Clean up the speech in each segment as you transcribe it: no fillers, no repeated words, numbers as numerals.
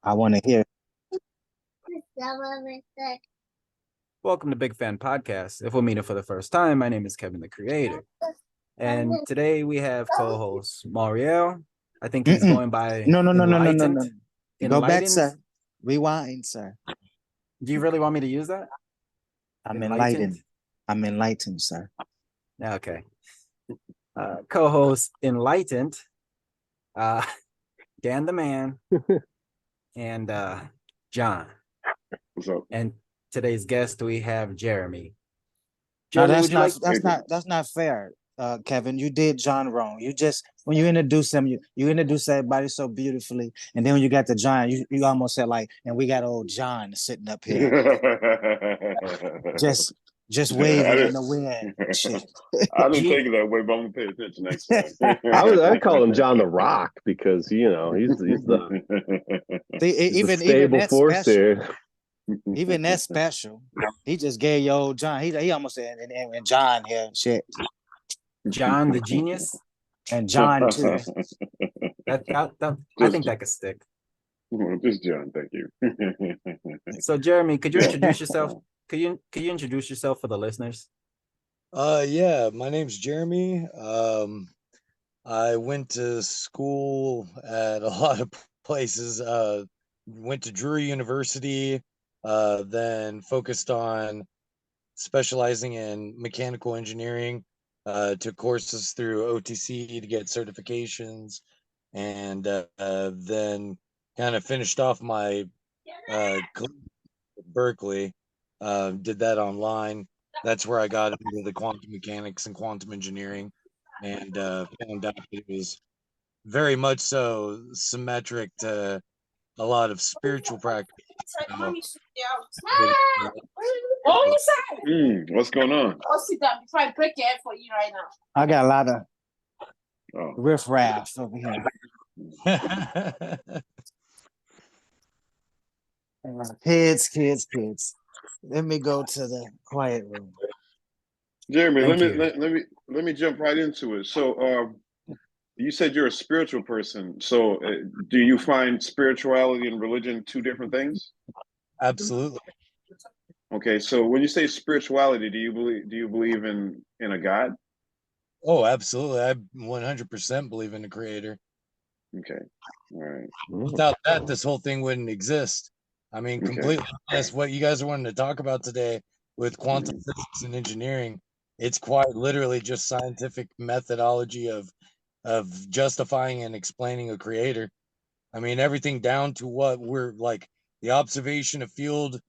I want to hear. Welcome to Big Fan Podcast. If we're meeting for the first time, my name is Kevin the Creator. And today we have co-host Mariel. I think he's going by No. Enlightened. Go back, sir. Rewind, sir. Do you really want me to use that? I'm enlightened. I'm enlightened, sir. Okay. Co-host Enlightened, Dan the Man, and John. What's up? And today's guest we have Jeremy. No, that's not fair, Kevin. You did John wrong. You just when you introduce him, you introduce everybody so beautifully, and then when you got to John, you almost said like, and we got old John sitting up here, just waving in the wind. Shit. I didn't think of that way, but I'm gonna pay attention next time. I call him John the Rock because he's the even stable force special. there. Even that's special. He just gave you old John. He almost said and John here shit. John the Genius and John too. I think that could stick. Just John, thank you. So Jeremy, could you introduce yourself? Could you introduce yourself for the listeners? Yeah, my name's Jeremy. I went to school at a lot of places. Went to Drury University, then focused on specializing in mechanical engineering. Took courses through OTC to get certifications, and then kind of finished off my Berkeley. Did that online. That's where I got into the quantum mechanics and quantum engineering, and found out it was very much so symmetric to a lot of spiritual practice. What's going on? I'll sit down before I break your head for you right now. I got a lot of riffraff over here. Kids. Let me go to the quiet room. Jeremy, let me jump right into it. So, you said you're a spiritual person. So, do you find spirituality and religion two different things? Absolutely. Okay, so when you say spirituality, do you believe in a God? Oh, absolutely. I 100% believe in the creator. Okay. All right. Without that, this whole thing wouldn't exist. I mean, completely honest, what you guys are wanting to talk about today with quantum physics and engineering, it's quite literally just scientific methodology of justifying and explaining a creator. I mean, everything down to what we're like, the observation of field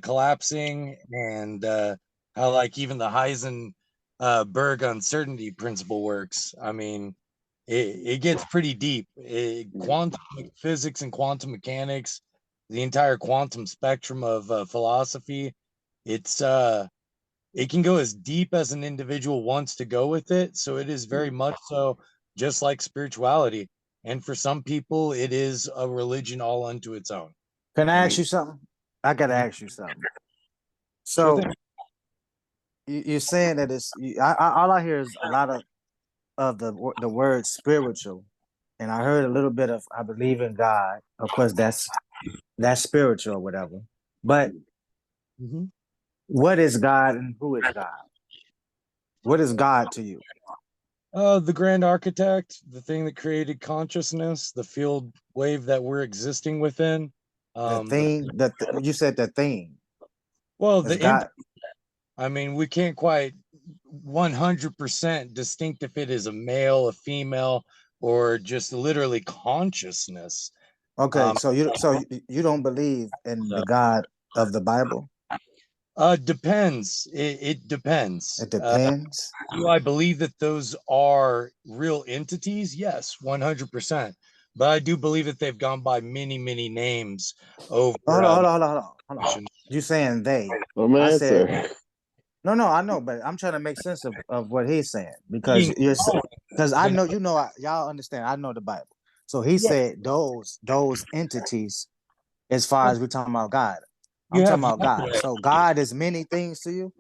collapsing, and how like even the Heisenberg uncertainty principle works. I mean, it gets pretty deep. Quantum physics and quantum mechanics, the entire quantum spectrum of philosophy, it can go as deep as an individual wants to go with it. So it is very much so just like spirituality. And for some people, it is a religion all unto its own. Can I ask you something? I got to ask you something. So you're saying that all I hear is a lot of the word spiritual. And I heard a little bit of, I believe in God. Of course, that's spiritual or whatever. But what is God and who is God? What is God to you? The grand architect, the thing that created consciousness, the field wave that we're existing within. The thing you said the thing. Well, God. I mean, we can't quite 100% distinct if it is a male, a female, or just literally consciousness. Okay, so you don't believe in the God of the Bible? Depends. It depends. It depends. Do I believe that those are real entities? Yes, 100%. But I do believe that they've gone by many, many names over. Hold on. You saying they? I said, no, I know, but I'm trying to make sense of what he's saying because I know y'all understand. I know the Bible, so he said those entities. As far as we're talking about God, I'm talking about God. So God is many things to you.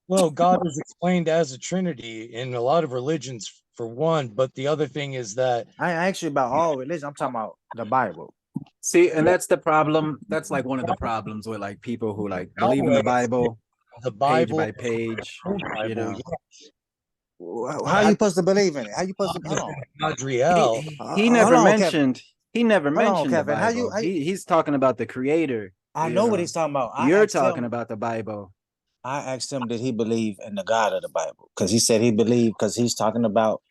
Well, God is explained as a Trinity in a lot of religions, for one, but the other thing is that I ain't ask you about all religion. I'm talking about the Bible. See, and that's the problem. That's like one of the problems with like people who like believe in the Bible, The page Bible, by page. You know, How you supposed to believe in it? How you supposed to? Hold on. Adriel. he Hold never on, Kevin. mentioned. He never Hold on, mentioned the Kevin. How you- Bible. He's talking about the Creator. I you know what he's talking about. You're talking about the Bible. I asked him, did he believe in the God of the Bible? Because he said he believed, because he's talking about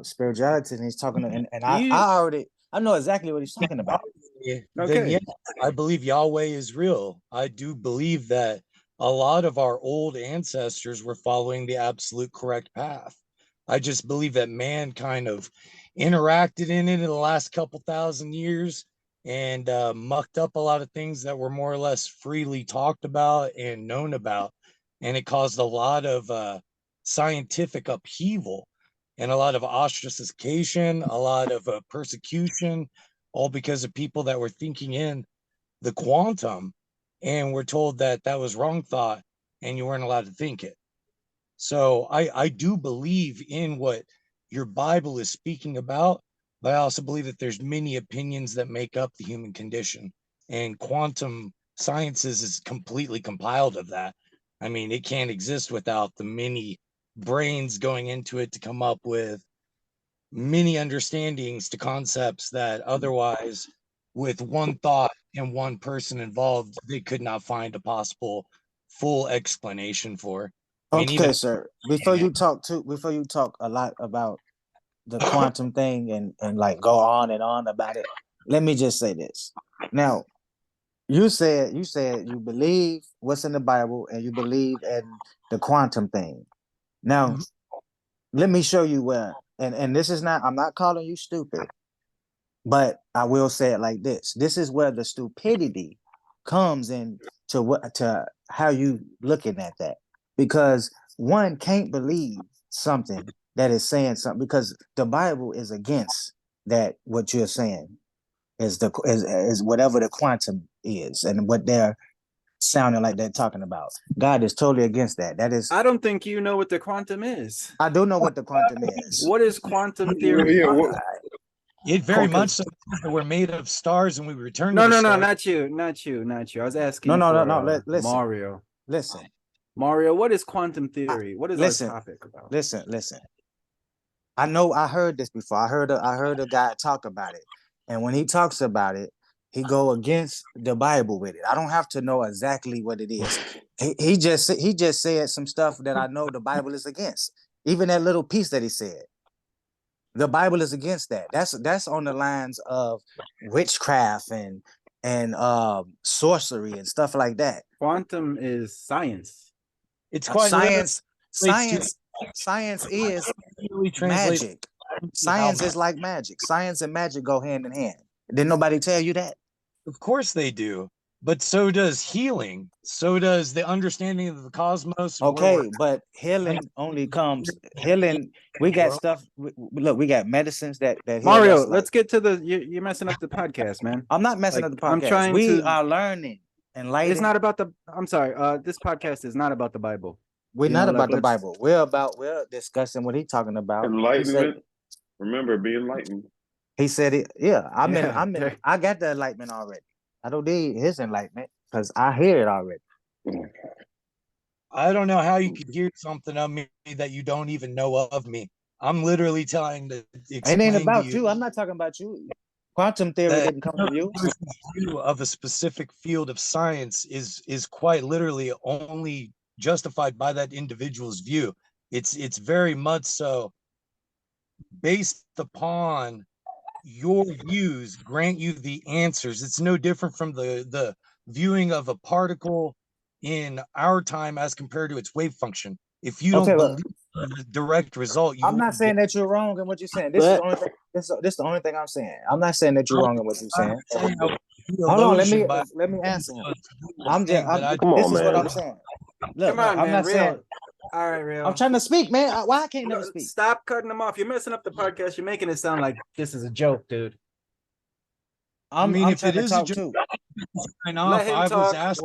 spirituality, and he's talking to, and I know exactly what he's talking about. Then Okay. yeah, I believe Yahweh is real. I do believe that a lot of our old ancestors were following the absolute correct path. I just believe that man kind of interacted in it in the last couple thousand years and mucked up a lot of things that were more or less freely talked about and known about. And it caused a lot of scientific upheaval and a lot of ostracization, a lot of persecution, all because of people that were thinking in the quantum and were told that that was wrong thought and you weren't allowed to think it. So I do believe in what your Bible is speaking about, but I also believe that there's many opinions that make up the human condition, and quantum sciences is completely compiled of that. I mean, it can't exist without the many brains going into it to come up with many understandings to concepts that otherwise, with one thought and one person involved, they could not find a possible full explanation for. I mean, Okay, even sir. Before you talk a lot about the quantum thing and like go on and on about it, let me just say this. Now, you said you believe what's in the Bible and you believe in the quantum thing. Now, let me show you where, and this is not, I'm not calling you stupid, but I will say it like this. This is where the stupidity comes in to how you looking at that. Because one can't believe something that is saying something, because the Bible is against that. What you're saying is whatever the quantum is and what they're sounding like they're talking about. God is totally against that. That is, I don't think you know what the quantum is. I do know what the quantum is. What is quantum theory? it very much so that we're made of stars and we return No, to the no, no, stars. not you. I was asking. No. Listen, Mario. listen. Mario, what is quantum theory? What is listen, our topic about? Listen. I know I heard this before. I heard a guy talk about it, and when he talks about it, he go against the Bible with it. I don't have to know exactly what it is. He just said some stuff that I know the Bible is against. Even that little piece that he said, the Bible is against that. That's on the lines of witchcraft and sorcery and stuff like that. Quantum is science. It's quite science. Science is magic. Science is like magic. Science and magic go hand in hand. Didn't nobody tell you that? Of course they do. But so does healing. So does the understanding of the cosmos. Okay, but healing only comes healing. We got stuff. Look, we got medicines that Mario, us, let's get to the. You're messing up the podcast, man. I'm not messing up the podcast. I'm trying we are learning and lighting. It's not about the. I'm sorry. This podcast is not about the Bible. We're not about the Bible. We're discussing what he's talking about. Enlightenment. Remember, be enlightened. He said it. Yeah, I got the enlightenment already. I don't need his enlightenment because I hear it already. I don't know how you could hear something of me that you don't even know of me. I'm literally trying to explain. It ain't about you. I'm not talking about you. Quantum theory didn't come from you. View of a specific field of science is quite literally only justified by that individual's view. It's very much so based upon your views grant you the answers. It's no different from the viewing of a particle in our time as compared to its wave function. If you don't believe the direct result, I'm not saying that you're wrong in what you're saying. This is the only thing. This the only thing I'm saying. I'm not saying that you're wrong in what you're saying. Hold on, let me answer him. This is what I'm saying. Look, come on, I'm man, not saying. All right, real. I'm trying to speak, man. Why I can't never speak? Stop cutting them off. You're messing up the podcast. You're making it sound like this is a joke, dude. I'm if it is a joke too. Let him talk.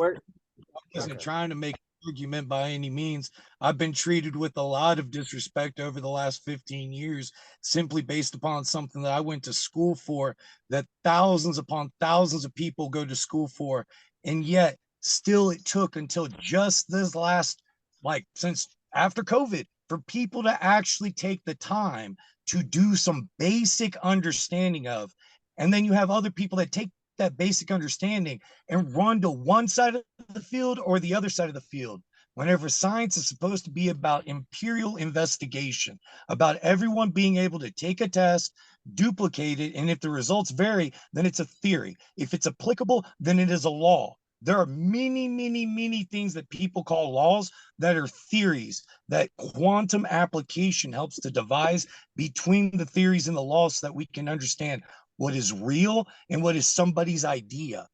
Wasn't trying to make argument by any means. I've been treated with a lot of disrespect over the last 15 years, simply based upon something that I went to school for, that thousands upon thousands of people go to school for. And yet still it took until just this last, like since after COVID, for people to actually take the time to do some basic understanding of. And then you have other people that take that basic understanding and run to one side of the field or the other side of the field. Whenever science is supposed to be about imperial investigation, about everyone being able to take a test, duplicate it, and if the results vary, then it's a theory. If it's applicable, then it is a law. There are many, many, many things that people call laws that are theories, that quantum application helps to devise between the theories and the laws so that we can understand what is real and what is somebody's idea.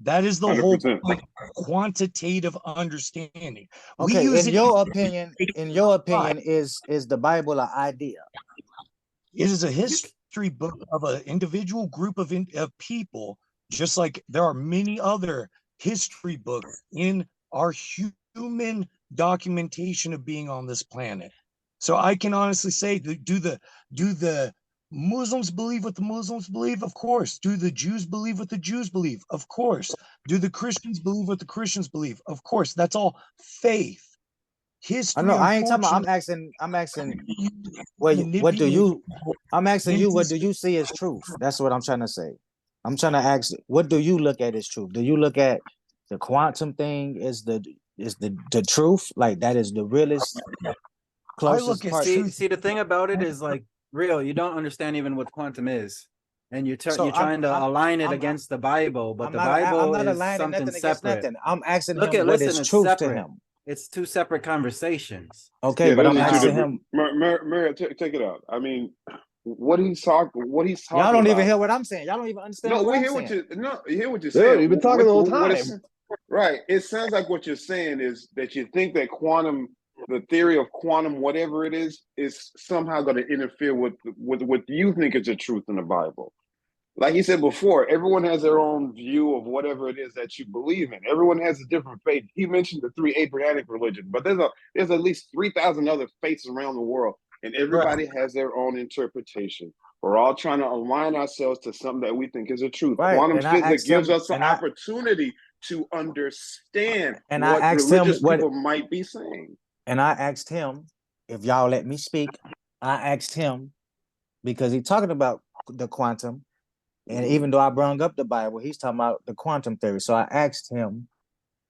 That is the 100%. Whole point of quantitative understanding. Okay, in your opinion, is the Bible an idea? It is a history book of an individual group of people, just like there are many other history books in our human documentation of being on this planet. So I can honestly say, do the Muslims believe what the Muslims believe? Of course. Do the Jews believe what the Jews believe? Of course. Do the Christians believe what the Christians believe? Of course. That's all faith. History. I know. I ain't talking about. I'm asking. What do you? I'm asking you. What do you see as truth? That's what I'm trying to say. I'm trying to ask. What do you look at as truth? Do you look at the quantum thing is the truth? Like that is the realest, closest part. See, the thing about it is like. Real, you don't understand even what quantum is, and you're trying to align it against the Bible, but the Bible is something separate. I'm asking him what is truth to him. It's two separate conversations. Okay, but I'm asking him. Mario, take it out. I mean, what he's talking. Y'all don't even hear what I'm saying. Y'all don't even understand. No, we hear what you're saying. Yeah, you've been talking the whole time. Right. It sounds like what you're saying is that you think that quantum. The theory of quantum, whatever it is somehow going to interfere with what you think is the truth in the Bible. Like he said before, everyone has their own view of whatever it is that you believe in. Everyone has a different faith. He mentioned the 3 Abrahamic religions, but there's at least 3,000 other faiths around the world, and everybody has their own interpretation. We're all trying to align ourselves to something that we think is the truth. Right. Quantum physics gives us an opportunity to understand what religious people might be saying. And I asked him, if y'all let me speak, I asked him, because he's talking about the quantum, and even though I brought up the Bible, he's talking about the quantum theory. So I asked him,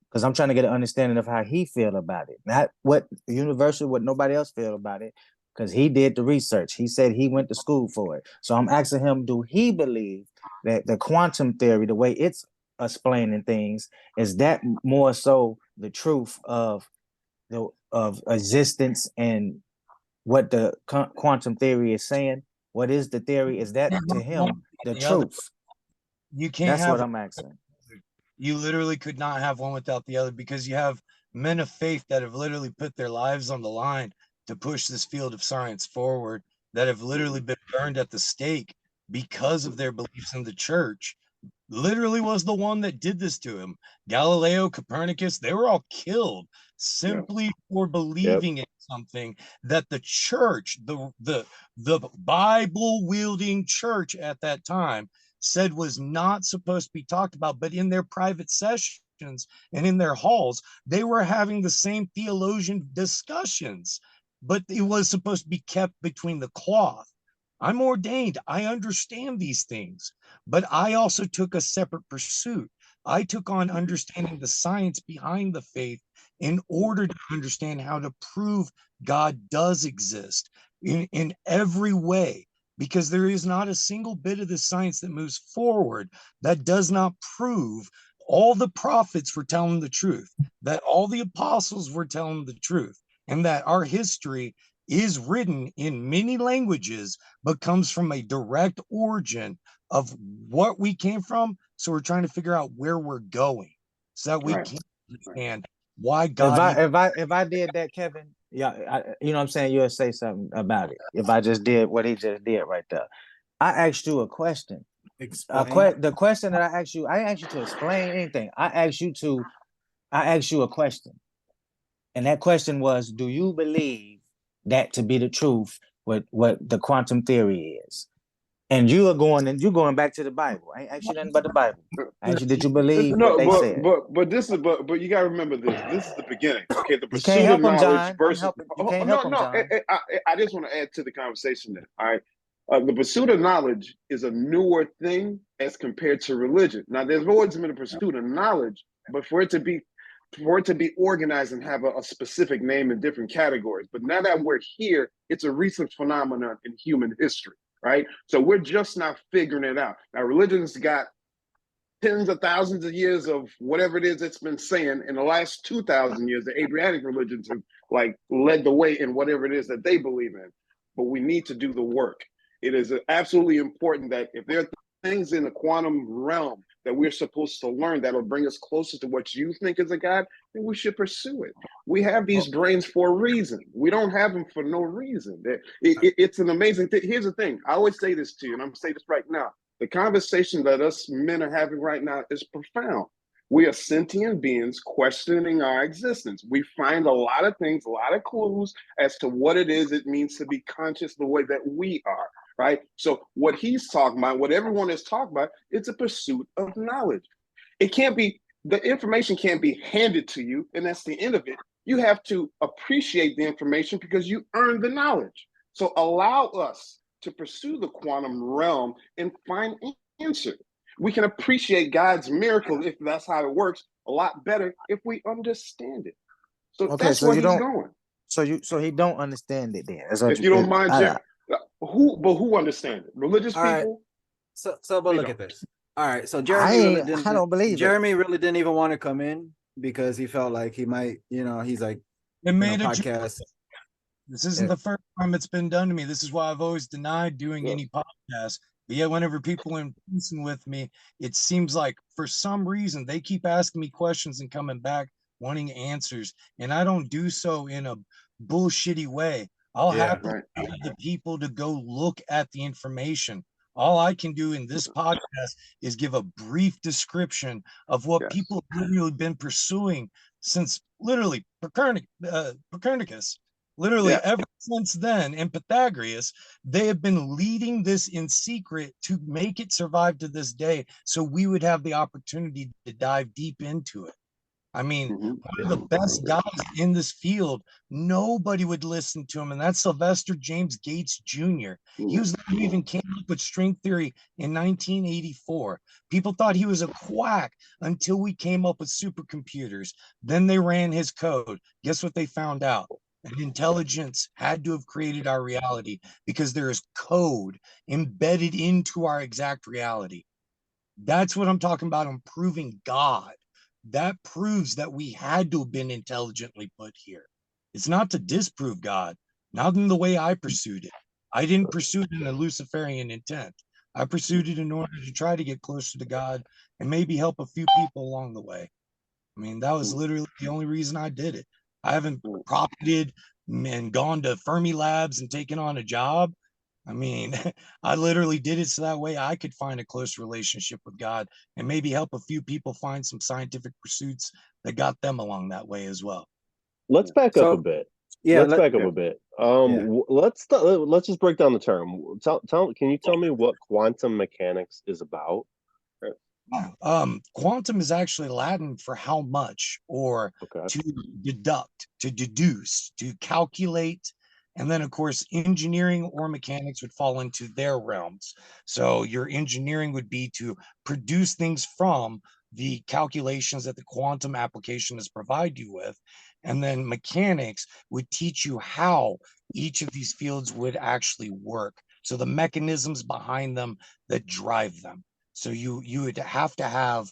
because I'm trying to get an understanding of how he feel about it. Not what universal, what nobody else feel about it, because he did the research. He said he went to school for it. So I'm asking him, do he believe that the quantum theory, the way it's explaining things, is that more so the truth of existence and what the quantum theory is saying? What is the theory? Is that to him the truth? You can't. That's what I'm asking. You literally could not have one without the other, because you have men of faith that have literally put their lives on the line to push this field of science forward, that have literally been burned at the stake because of their beliefs in the church. Literally was the one that did this to him. Galileo, Copernicus, they were all killed simply for believing in something that the church, the Bible wielding church at that time, said was not supposed to be talked about. But in their private sessions and in their halls, they were having the same theologian discussions, but it was supposed to be kept between the cloth. I'm ordained. I understand these things, but I also took a separate pursuit. I took on understanding the science behind the faith in order to understand how to prove God does exist in every way, because there is not a single bit of the science that moves forward that does not prove all the prophets were telling the truth, that all the apostles were telling the truth, and that our history is written in many languages, but comes from a direct origin of what we came from. So we're trying to figure out where we're going so that we can understand why God. If I did that, Kevin, you know what I'm saying, you'll say something about it. If I just did what he just did right there. I asked you a question. The question that I asked you to explain anything. I I asked you a question, and that question was, do you believe that to be the truth, what the quantum theory is? And you're going back to the Bible. I ain't asked you nothing but the Bible. I asked you, did you believe what No, they said? but this is but you gotta remember this. This is the beginning. Okay, the You can't pursuit of help them, knowledge John. versus You can't help them, no. John. I just want to add to the conversation then. All right, the pursuit of knowledge is a newer thing as compared to religion. Now, there's always been a pursuit of knowledge, but for it to be organized and have a specific name in different categories. But now that we're here, it's a recent phenomenon in human history, right? So we're just now figuring it out. Now, religion's got tens of thousands of years of whatever it is it's been saying. In the last 2,000 years, the Abrahamic religions have like led the way in whatever it is that they believe in. But we need to do the work. It is absolutely important that if there are things in the quantum realm that we're supposed to learn that'll bring us closer to what you think is a God, then we should pursue it. We have these brains for a reason. We don't have them for no reason. It's an amazing thing. Here's the thing. I always say this to you, and I'm going to say this right now. The conversation that us men are having right now is profound. We are sentient beings questioning our existence. We find a lot of things, a lot of clues as to what it is it means to be conscious the way that we are, right? So what he's talking about, what everyone is talking about, it's a pursuit of knowledge. It can't be, the information can't be handed to you, and that's the end of it. You have to appreciate the information because you earned the knowledge. So allow us to pursue the quantum realm and find answers. We can appreciate God's miracle, if that's how it works, a lot better if we understand it. So Okay, that's so where you he's don't. going. So he don't understand it then. That's what If you don't mind, I- who understands it? Religious All right. people? So but look at this. All right, so I don't believe it. Jeremy really didn't even want to come in because he felt like he might, he's like, It made a podcast. This isn't the first time it's been done to me. This is why I've always denied doing any podcast. But yet, whenever people are in person with me, it seems like for some reason they keep asking me questions and coming back wanting answers, and I don't do so in a bullshitty way. I'll have the people to go look at the information. All I can do in this podcast is give a brief description of what people have really been pursuing since literally Copernicus. Literally ever since then, and Pythagoras, they have been leading this in secret to make it survive to this day, so we would have the opportunity to dive deep into it. I mean, one of the best guys in this field, nobody would listen to him, and that's Sylvester James Gates Jr. He was the one who even came up with string theory in 1984. People thought he was a quack until we came up with supercomputers. Then they ran his code. Guess what they found out? And intelligence had to have created our reality because there is code embedded into our exact reality. That's what I'm talking about, improving God. That proves that we had to have been intelligently put here. It's not to disprove God, not in the way I pursued it. I didn't pursue it in a Luciferian intent. I pursued it in order to try to get closer to God and maybe help a few people along the way. I mean, that was literally the only reason I did it. I haven't profited and gone to Fermi Labs and taken on a job. I mean, I literally did it so that way I could find a close relationship with God and maybe help a few people find some scientific pursuits that got them along that way as well. Let's back up a bit. Let's back up a bit. Let's just break down the term. Can you tell me what quantum mechanics is about? Quantum is actually Latin for how much, or to deduct, to deduce, to calculate. And then, of course, engineering or mechanics would fall into their realms. So your engineering would be to produce things from the calculations that the quantum application is provide you with. And then mechanics would teach you how each of these fields would actually work. So the mechanisms behind them that drive them. So you would have to have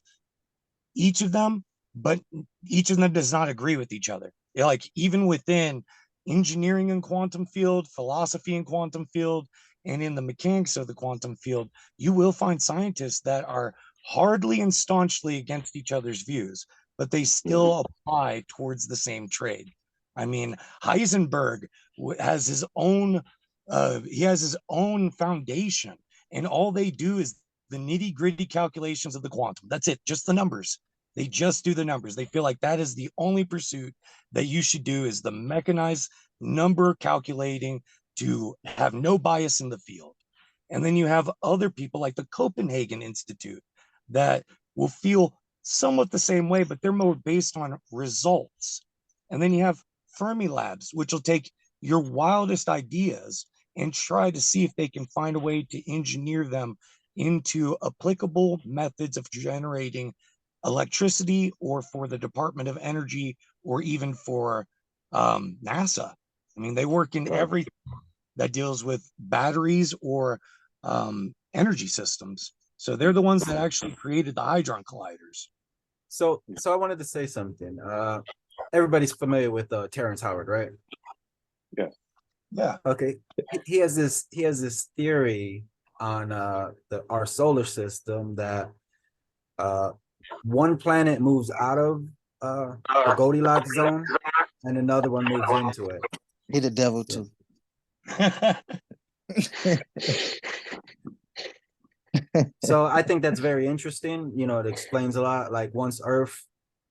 each of them, but each of them does not agree with each other. Like even within engineering and quantum field, philosophy and quantum field, and in the mechanics of the quantum field, you will find scientists that are hardly and staunchly against each other's views, but they still apply towards the same trade. I mean, Heisenberg has his own foundation, and all they do is the nitty-gritty calculations of the quantum. That's it, just the numbers. They just do the numbers. They feel like that is the only pursuit that you should do, is the mechanized number calculating to have no bias in the field. And then you have other people like the Copenhagen Institute that will feel somewhat the same way, but they're more based on results. And then you have Fermi Labs, which will take your wildest ideas and try to see if they can find a way to engineer them into applicable methods of generating electricity, or for the Department of Energy, or even for NASA. I mean, they work in everything that deals with batteries or energy systems. So they're the ones that actually created the Hadron Colliders. So I wanted to say something. Everybody's familiar with Terrence Howard, right? Yeah. Yeah. Okay. He has this theory on our solar system that one planet moves out of the Goldilocks zone and another one moves into it. He the devil too. So I think that's very interesting. You know, it explains a lot. Like once Earth,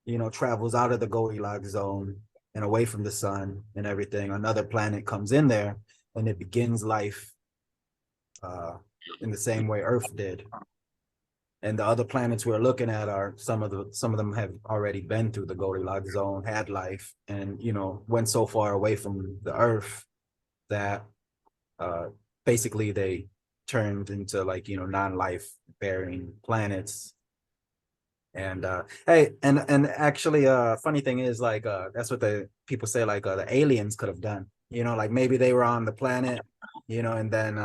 you know, travels out of the Goldilocks zone and away from the sun and everything, another planet comes in there and it begins life in the same way Earth did. And the other planets we're looking at are some of them have already been through the Goldilocks zone, had life, and you know, went so far away from the Earth that basically they turned into, like, you know, non-life bearing planets. And hey, and actually funny thing is, like, that's what the people say, like, the aliens could have done, you know, like maybe they were on the planet, you know, and then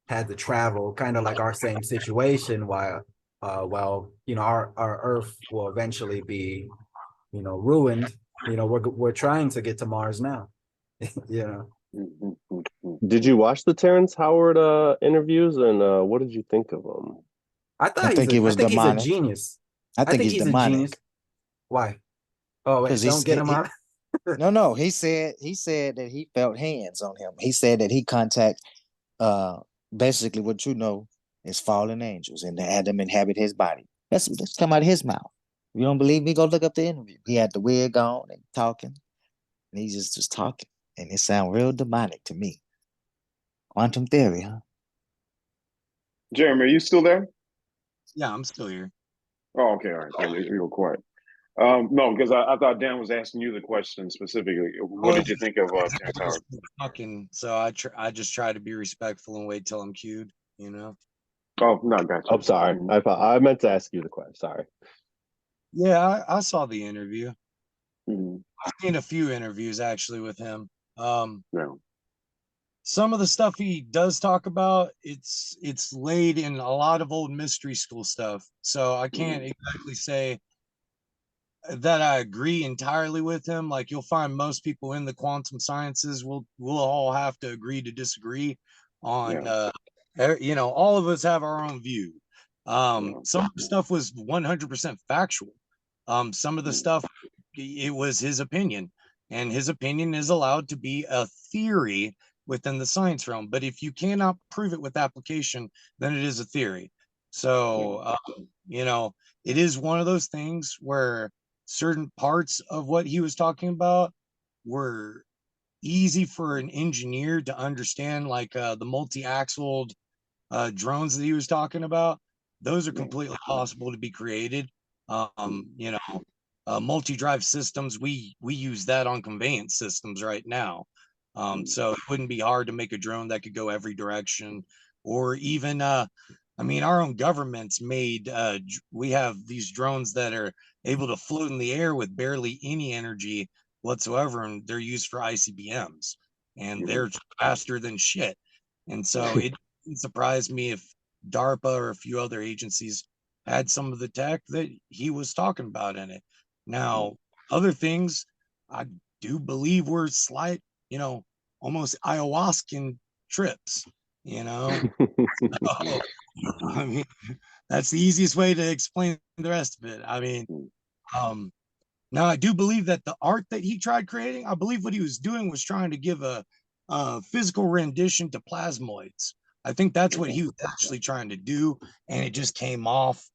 had to travel, kind of like our same situation, while you know, our Earth will eventually be, you know, ruined. You know, we're trying to get to Mars now. You know. Did you watch the Terrence Howard interviews, and what did you think of them? I think he's a genius. I think he's demonic. A genius. Why? Oh, wait, don't get him out. No. He said that he felt hands on him. He said that he contact basically what you know is fallen angels, and they had them inhabit his body. That's come out of his mouth. If you don't believe me, go look up the interview. He had the wig on and talking, and he just talking, and it sounded real demonic to me. Quantum theory, huh? Jeremy, are you still there? Yeah, I'm still here. Oh, okay, all right. You were quiet. No, because I thought Dan was asking you the question specifically. What did you think of Terrence Howard? Talking, so I just try to be respectful and wait till I'm cued, you know. Oh, no, gotcha. I'm sorry. I meant to ask you the question. Sorry. Yeah, I saw the interview. Mm-hmm. I've seen a few interviews actually with him. Yeah. Some of the stuff he does talk about, it's laid in a lot of old mystery school stuff. So I can't exactly say that I agree entirely with him. Like, you'll find most people in the quantum sciences will all have to agree to disagree on you know, all of us have our own view. Some of the stuff was 100% factual. Some of the stuff, it was his opinion, and his opinion is allowed to be a theory within the science realm. But if you cannot prove it with application, then it is a theory. So you know, it is one of those things where certain parts of what he was talking about were easy for an engineer to understand, like the multi-axled drones that he was talking about. Those are completely possible to be created. You know, multi-drive systems, we use that on conveyance systems right now. So it wouldn't be hard to make a drone that could go every direction, or even I mean, our own government's made we have these drones that are able to float in the air with barely any energy whatsoever, and they're used for ICBMs, and they're faster than shit. And so it didn't surprise me if DARPA or a few other agencies had some of the tech that he was talking about in it. Now, other things I do believe were slight, you know, almost ayahuascan trips, you know. So, I mean, that's the easiest way to explain the rest of it. I mean, now I do believe that the art that he tried creating, I believe what he was doing was trying to give a physical rendition to plasmoids. I think that's what he was actually trying to do, and it just came off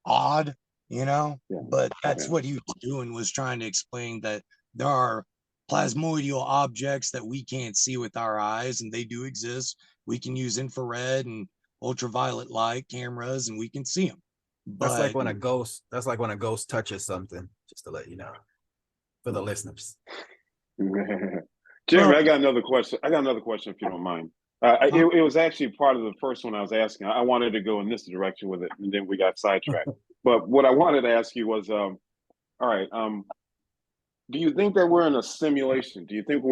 odd. you know. Yeah. But that's Yeah. what he was doing, was trying to explain that there are plasmoidal objects that we can't see with our eyes, and they do exist. We can use infrared and ultraviolet light cameras, and we can see them. That's like But when a ghost. That's like when a ghost touches something. Just to let you know, for the listeners. Jeremy, I got another question. If you don't mind. It was actually part of the first one I was asking. I wanted to go in this direction with it, and then we got sidetracked. But what I wanted to ask you was, all right, do you think that we're in a simulation? Do you think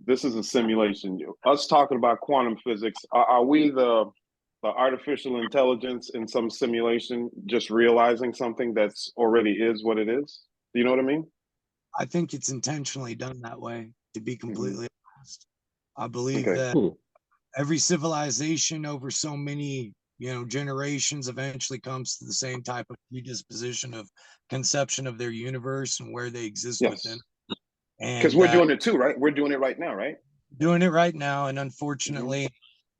this is a simulation? Us talking about quantum physics, are we the artificial intelligence in some simulation, just realizing something that's already is what it is? Do you know what I mean? I think it's intentionally done that way, to be completely honest. I believe Okay. that every civilization over so many, generations eventually comes to the same type of predisposition of conception of their universe and where they exist within. Because we're doing it too, right? We're doing it right now, right? Doing it right now. And unfortunately,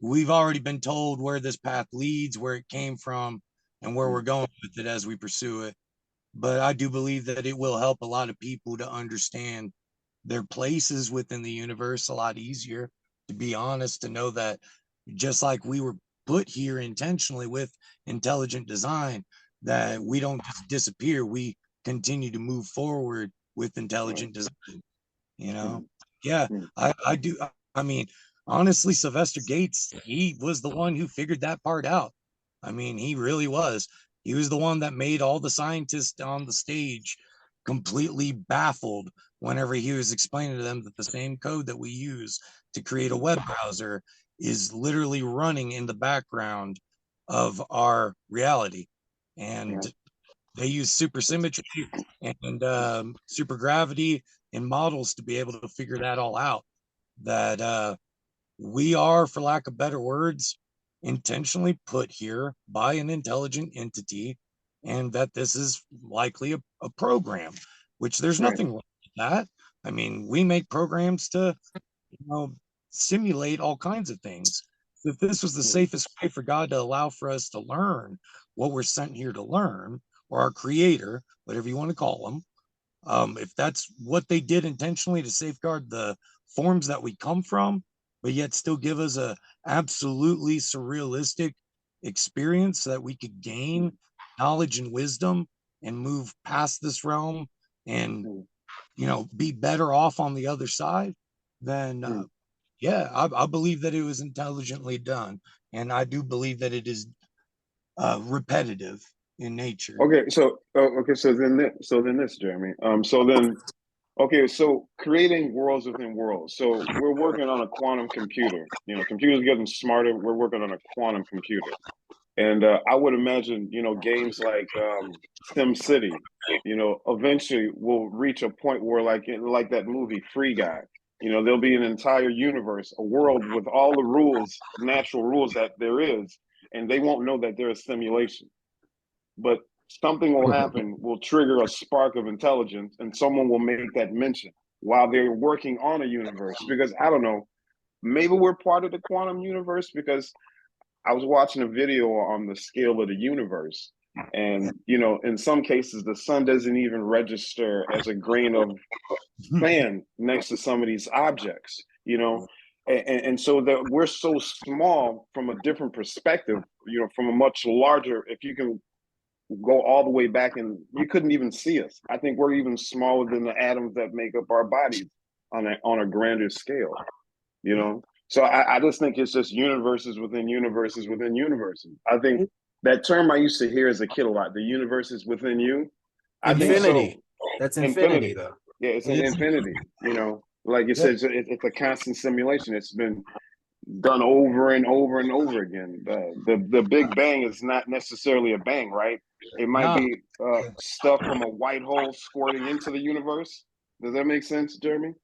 we've already been told where this path leads, where it came from, and where we're going with it as we pursue it. But I do believe that it will help a lot of people to understand their places within the universe a lot easier, to be honest, to know that just like we were put here intentionally with intelligent design, that we don't just disappear, we continue to move forward with intelligent design, Yeah, I do. I mean, honestly, Sylvester Gates, he was the one who figured that part out. I mean, he really was. He was the one that made all the scientists on the stage completely baffled whenever he was explaining to them that the same code that we use to create a web browser is literally running in the background of our reality. And they use supersymmetry and supergravity and models to be able to figure that all out. That we are, for lack of better words, intentionally put here by an intelligent entity, and that this is likely a program, which there's nothing wrong with that. I mean, we make programs to, simulate all kinds of things. If this was the safest way for God to allow for us to learn what we're sent here to learn, or our creator, whatever you want to call them, if that's what they did intentionally to safeguard the forms that we come from, but yet still give us a absolutely surrealistic experience so that we could gain knowledge and wisdom and move past this realm and, be better off on the other side, then yeah, I believe that it was intelligently done. And I do believe that it is repetitive in nature. Okay, so then this, Jeremy. So creating worlds within worlds. So we're working on a quantum computer. Computers are getting smarter. We're working on a quantum computer, and I would imagine, games like Sim City, eventually will reach a point where, like that movie Free Guy, there'll be an entire universe, a world with all the rules, natural rules that there is, and they won't know that they're a simulation. But something will happen, will trigger a spark of intelligence, and someone will make that mention while they're working on a universe. Because I don't know, maybe we're part of the quantum universe, because I was watching a video on the scale of the universe. And, in some cases, the sun doesn't even register as a grain of sand next to some of these objects, and so that we're so small from a different perspective, from a much larger, if you can go all the way back, and you couldn't even see us. I think we're even smaller than the atoms that make up our bodies on a grander scale, So I just think it's just universes within universes within universes. I think that term I used to hear as a kid a lot, the universe is within you. Infinity. So. That's infinity, though. Yeah, it's an infinity, like you said, it's a constant simulation. It's been done over and over and over again. The Big Bang is not necessarily a bang, right? It might be stuff from a white hole squirting into the universe. Does that make sense, Jeremy?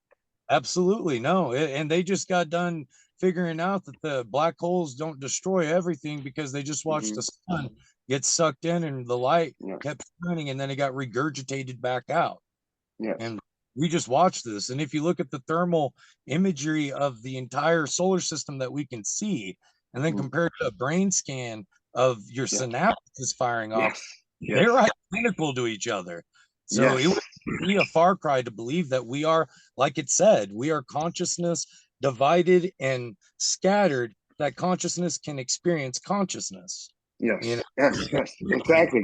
Absolutely. No. And they just got done figuring out that the black holes don't destroy everything, because they just watched the sun get sucked in and the light kept shining, and then it got regurgitated back out. And we just watched this. And if you look at the thermal imagery of the entire solar system that we can see, and then compare it to a brain scan of your synapses firing off, they're identical to each other. So it would be a far cry to believe that we are, like it said, we are consciousness divided and scattered, that consciousness can experience consciousness. Yes, You know? yes, exactly.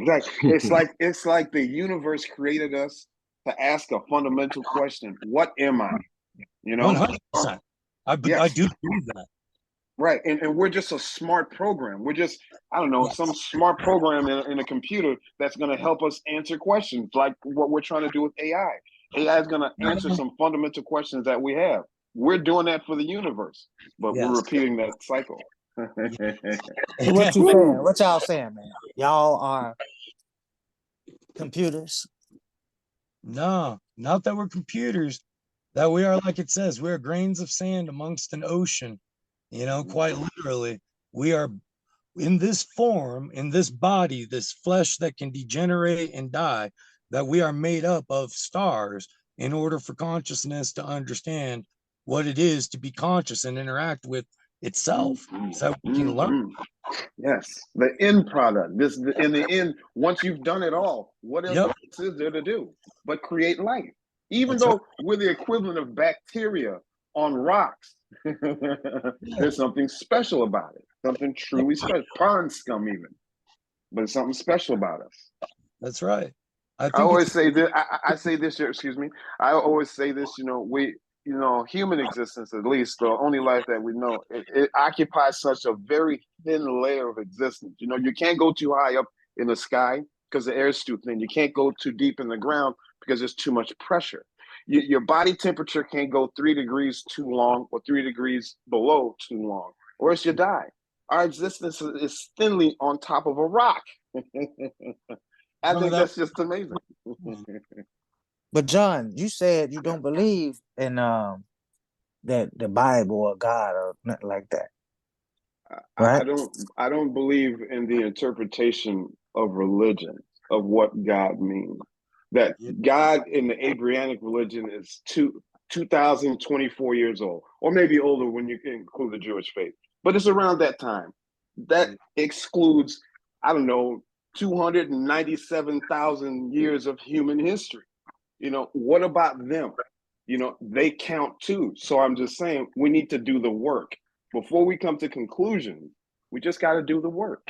It's like the universe created us to ask a fundamental question: what am I? 100%. I do believe that. Right, and we're just a smart program. We're just, I don't know, some smart program in a computer that's going to help us answer questions like what we're trying to do with AI. AI is going to answer some fundamental questions that we have. We're doing that for the universe, but we're repeating that cycle. So what you saying? What y'all saying, man? Y'all are computers? No, not that we're computers. That we are, like it says, we are grains of sand amongst an ocean. Quite literally, we are in this form, in this body, this flesh that can degenerate and die, that we are made up of stars in order for consciousness to understand what it is to be conscious and interact with itself, so we can learn. Yes, the end product. In the end, once you've done it all, what else is there to do but create life? Even though we're the equivalent of bacteria on rocks, there's something special about it. Something truly special. Pond scum, even, but it's something special about us. That's right. I always say this. I say this. Excuse me. I always say this. Human existence, at least the only life that we know, it occupies such a very thin layer of existence. You can't go too high up in the sky because the air is too thin. You can't go too deep in the ground because there's too much pressure. Your body temperature can't go 3 degrees too long or 3 degrees below too long, or else you die. Our existence is thinly on top of a rock. I think that's just amazing. But John, you said you don't believe in that the Bible or God or nothing like that. Right? I don't believe in the interpretation of religion of what God means. That God in the Abrahamic religion is 2024 years old, or maybe older when you include the Jewish faith. But it's around that time. That excludes, I don't know, 297,000 years of human history. What about them? They count too. So I'm just saying we need to do the work. Before we come to conclusions, we just got to do the work.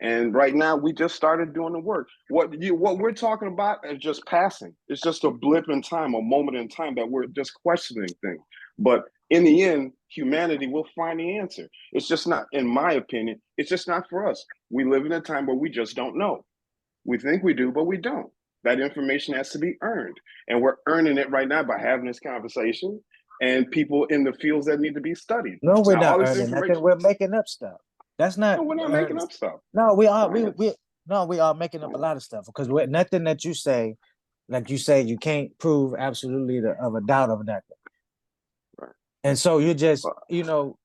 And right now, we just started doing the work. What we're talking about is just passing. It's just a blip in time, a moment in time that we're just questioning things. But in the end, humanity will find the answer. It's just not, in my opinion, it's just not for us. We live in a time where we just don't know. We think we do, but we don't. That information has to be earned. And we're earning it right now by having this conversation and people in the fields that need to be studied. No, we're not earning nothing. We're making up stuff. That's not. No, we're not making up stuff. No, we are. We are making up a lot of stuff because nothing that you say, like you say, you can't prove absolutely of a doubt of nothing. Right. And so you're just, you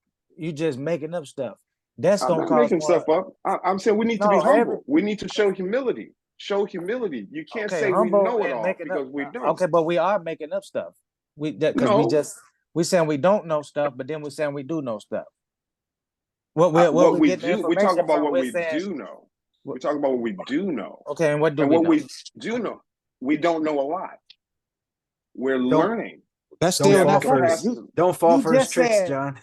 just making up stuff. That's gonna cause making stuff up. I'm saying we need to be humble. We need to show humility. Show humility. You can't say we know it all because we don't. Okay, but we are making up stuff. We saying we don't know stuff, but then we're saying we do know stuff. We talk about what we do know. We talk about what we do know. Okay, and what do we know? We do know, we don't know a lot. We're learning. That's still not first. Don't fall for his tricks, John.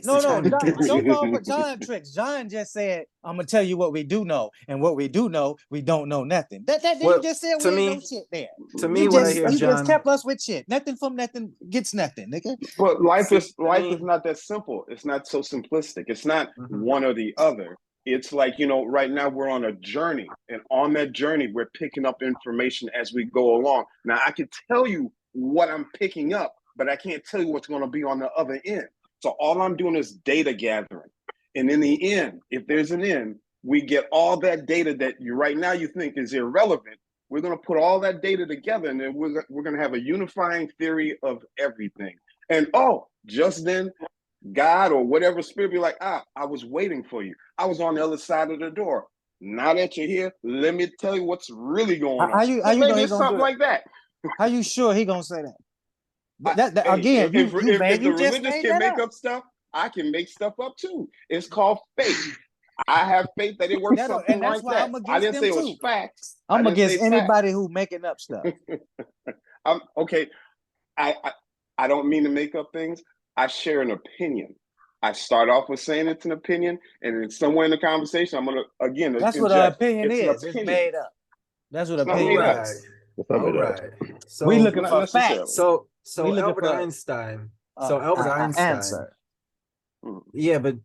No, don't fall for John tricks. John just said, "I'm gonna tell you what we do know, and what we do know, we don't know nothing." You just said we ain't no shit there. To me, what I hear, you John, just kept us with shit. Nothing from nothing gets nothing, nigga. But life is not that simple. It's not so simplistic. It's not one or the other. It's like, right now we're on a journey, and on that journey, we're picking up information as we go along. Now, I can tell you what I'm picking up, but I can't tell you what's going to be on the other end. So all I'm doing is data gathering. And in the end, if there's an end, we get all that data that right now you think is irrelevant. We're going to put all that data together, and then we're going to have a unifying theory of everything. And just then, God or whatever spirit be like, I was waiting for you. I was on the other side of the door. Now that you're here, let me tell you what's really going on. How you know it's something like that? How you sure he gonna say that? If the religious can make up stuff, I can make stuff up too. It's called faith. I have faith that it works And something that's like why that. I'm I against didn't them say it was too. facts. I'm I didn't against say facts. anybody who making up stuff. Okay. I don't mean to make up things. I share an opinion. I start off with saying it's an opinion, and then somewhere in the conversation, I'm gonna again That's what an inject. opinion It's an is. It's opinion. made up. That's what It's not opinion made up. is. It's not All made up. right. We So looking Not for necessarily. facts. so We looking Albert for Einstein. So Albert an Einstein. answer. Yeah, but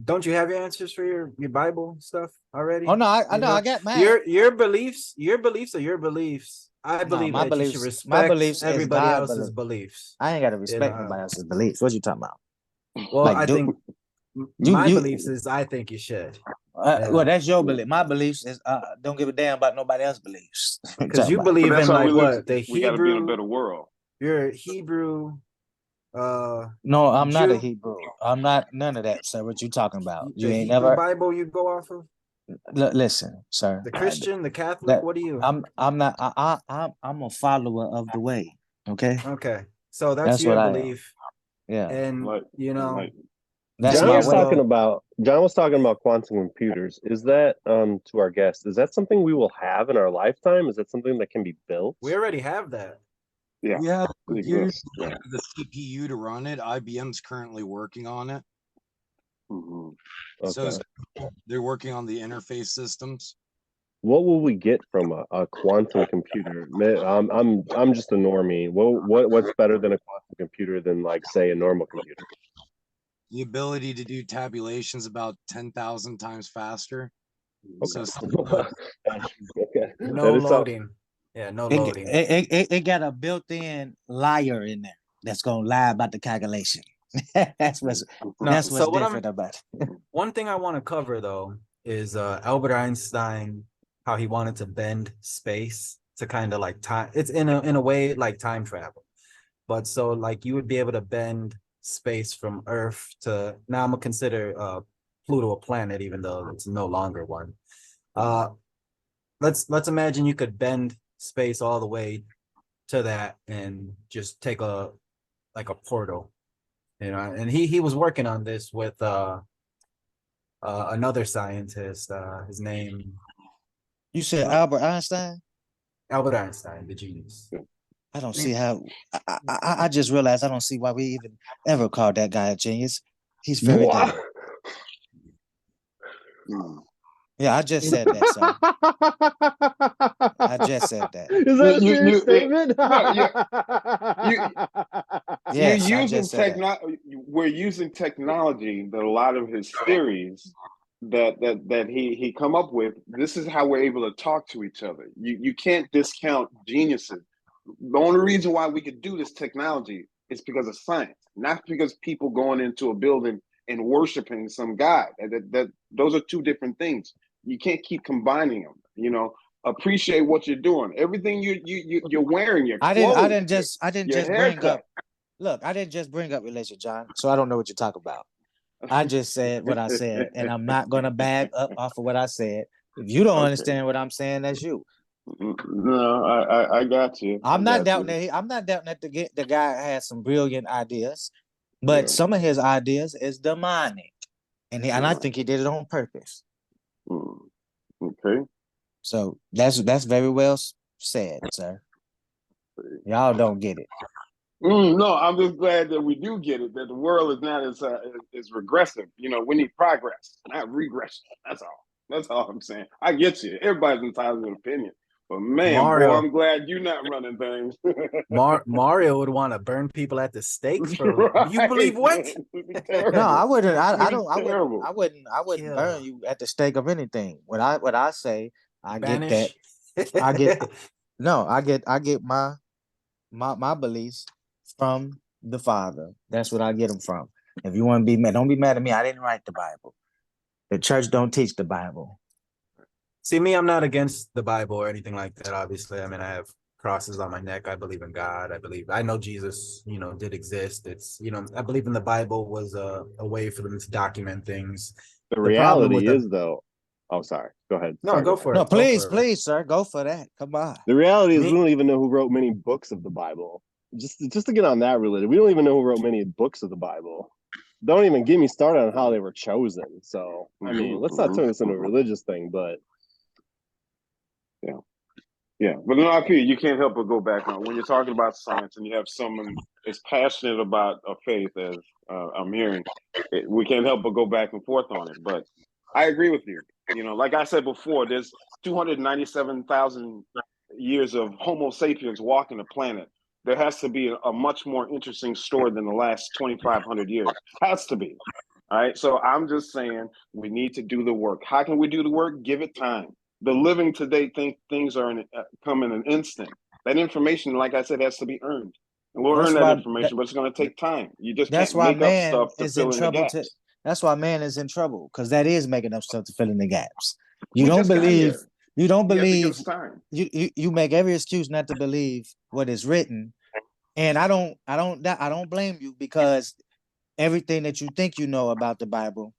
don't you have your answers for your Bible stuff already? Oh no, I You know. know, I got mine. your beliefs are your beliefs. I No, believe my that you should beliefs. My respect beliefs is everybody God else's belief. beliefs. I ain't got to You respect know, nobody else's beliefs. What you talking about? well, Like, I think you my you beliefs is I think you should. well, that's your belief. My beliefs is don't give a damn about nobody else's beliefs. Because you But believe that's in why like we live. what the We got to be in a Hebrew. better world. You're a Hebrew. No, I'm not a Jew. Hebrew. I'm not none of that, sir. What you talking about? You The ain't Hebrew never Bible you go off of. listen, sir. The Christian, the Catholic. That What are you? I'm not. I'm a follower of the way. Okay, Okay, so that's that's what your I am. belief, Yeah, and Like, you know, like that's John my was way. talking about quantum computers. Is that to our guest? Is that something we will have in our lifetime? Is that something that can be built? we already have that. yeah, We have it computers, exists. Yeah. the CPU to run it. IBM's currently working on it. Mhm. So Okay. they're working on the interface systems. What will we get from a quantum computer? I'm just a normie. What's better than a quantum computer than like say a normal computer? The ability to do tabulations about 10,000 times faster. Okay. So Okay. No That is something. loading. Yeah, no loading. It got a built-in liar in there that's gonna lie about the calculation. that's what's So what different about it. One thing I want to cover though is Albert Einstein, how he wanted to bend space to kind of like time. It's in a way like time travel, but so like you would be able to bend space from Earth to now. I'm gonna consider Pluto a planet, even though it's no longer one. Let's imagine you could bend space all the way to that and just take a portal, you know. And he was working on this with another scientist. His name You said Albert Einstein? Albert Einstein, the genius. I don't see how. I just realized I don't see why we even ever called that guy a genius. He's very dumb. Yeah, I just said that, sir. I just said that. Is that a serious statement? Yes, you're I using just said that. We're using technology that a lot of his theories that he come up with. This is how we're able to talk to each other. You can't discount geniuses. The only reason why we could do this technology is because of science, not because people going into a building and worshiping some god. That those are two different things. You can't keep combining them. You know, appreciate what you're doing. Everything you're wearing, your clothes. I didn't just bring up. Look, I didn't just bring up religion, John. So I don't know what you're talking about. I just said what I said, and I'm not gonna bag up off of what I said. If you don't understand what I'm saying, that's you. No, I got you. I'm not doubting that. I'm not doubting that the guy has some brilliant ideas, but some of his ideas is demonic, and I think he did it on purpose. Okay. So that's very well said, sir. Y'all don't get it. No, I'm just glad that we do get it. That the world is not as regressive. You know, we need progress, not regression. That's all. That's all I'm saying. I get you. Everybody's entitled to an opinion. But man, Mario, boy, I'm glad you're not running things. Mario would want to burn people at the stake for right. you believe what? No, I wouldn't. I wouldn't Kill. burn you at the stake of anything. What I say, I Banish. get that. I get no. I get my beliefs from the Father. That's what I get them from. If you want to be mad, don't be mad at me. I didn't write the Bible. The church don't teach the Bible. See, me, I'm not against the Bible or anything like that. Obviously, I mean, I have crosses on my neck. I believe in God. I know Jesus, you know, did exist. It's, you know, I believe in the Bible was a way for them to document things. The reality is, though. Oh, sorry. Go ahead. No, sorry, go for it. No, please, sir, go for that. Come on. The reality is, we don't even know who wrote many books of the Bible. Just to get on that related, we don't even know who wrote many books of the Bible. don't even get me started on how they were chosen. So I mean, let's not turn this into a religious thing, but yeah. But no, I feel you can't help but go back on when you're talking about science and you have someone as passionate about a faith as I'm hearing. We can't help but go back and forth on it. But I agree with you. You know, like I said before, there's 297,000 years of Homo sapiens walking the planet. There has to be a much more interesting story than the last 2,500 years. Has to be. All right. So I'm just saying we need to do the work. How can we do the work? Give it time. The living today think things are come in an instant. That information, like I said, has to be earned. And we'll earn that information, but it's going to take time. You just can't make up stuff to fill in the gaps. That's why man is in trouble, because that is making up stuff to fill in the gaps. You don't believe. You make every excuse not to believe what is written, and I don't blame you, because everything that you think you know about the Bible,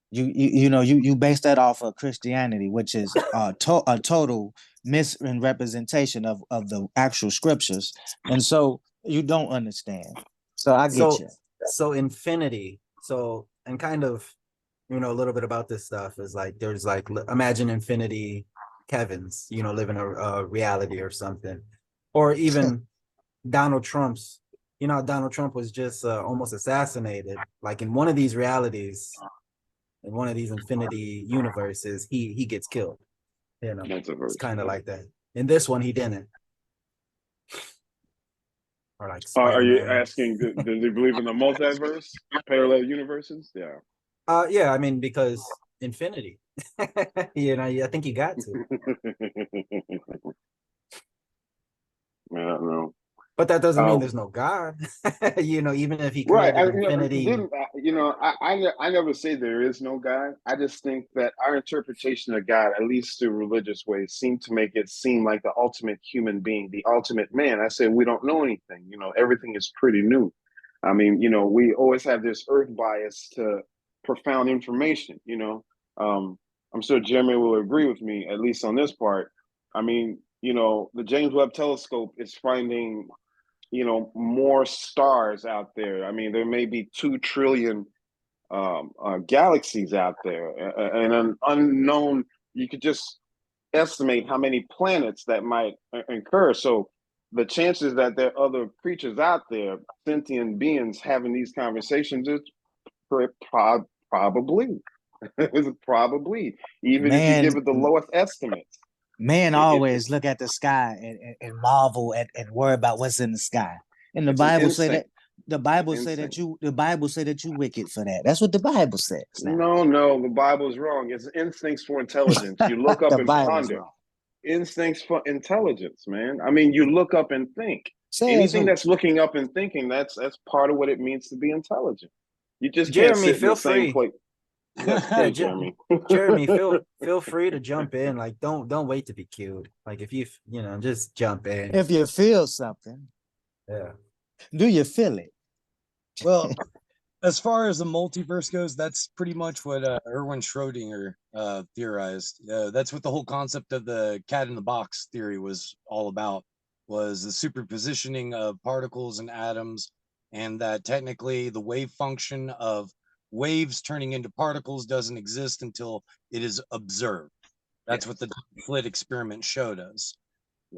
you base that off of Christianity, which is a total misrepresentation of the actual scriptures, and so you don't understand. So I get you. So infinity. So, and kind of, a little bit about this stuff is like, there's like, imagine infinity Kevins, living a reality or something, or even Donald Trump's. Donald Trump was just almost assassinated. Like in one of these realities, in one of these infinity universes, he gets killed. It's kind of like that. In this one, he didn't. Or like are you asking, do they believe in the multiverse, parallel universes? Yeah. Yeah, I mean, because infinity. I think you got to. Man, I don't know. But that doesn't mean there's no God. Even if he created infinity. I never say there is no God. I just think that our interpretation of God, at least through religious ways, seem to make it seem like the ultimate human being, the ultimate man. I said we don't know anything. Everything is pretty new. I mean, we always have this earth bias to profound information. I'm sure Jeremy will agree with me, at least on this part. I mean, the James Webb Telescope is finding more stars out there. I mean, there may be 2 trillion galaxies out there, and an unknown. You could just estimate how many planets that might occur. So the chances that there are other creatures out there, sentient beings, having these conversations is probably, probably, even if you give it the lowest estimates. Man always look at the sky and marvel and worry about what's in the sky. And the Bible say that the Bible say that you wicked for that. That's what the Bible says. Now. No, the Bible's wrong. It's instincts for intelligence. You look up and ponder. Instincts for intelligence, man. I mean, you look up and think. Anything that's looking up and thinking, that's part of what it means to be intelligent. You just can't sit in the same place. Jeremy. Jeremy, feel free to jump in. Like, don't wait to be cute. Like, if you just jump in. If you feel something, do you feel it? Well, as far as the multiverse goes, that's pretty much what Erwin Schrödinger theorized. That's what the whole concept of the cat in the box theory was all about, was the superpositioning of particles and atoms, and that technically the wave function of waves turning into particles doesn't exist until it is observed. That's what the Flit experiment showed us.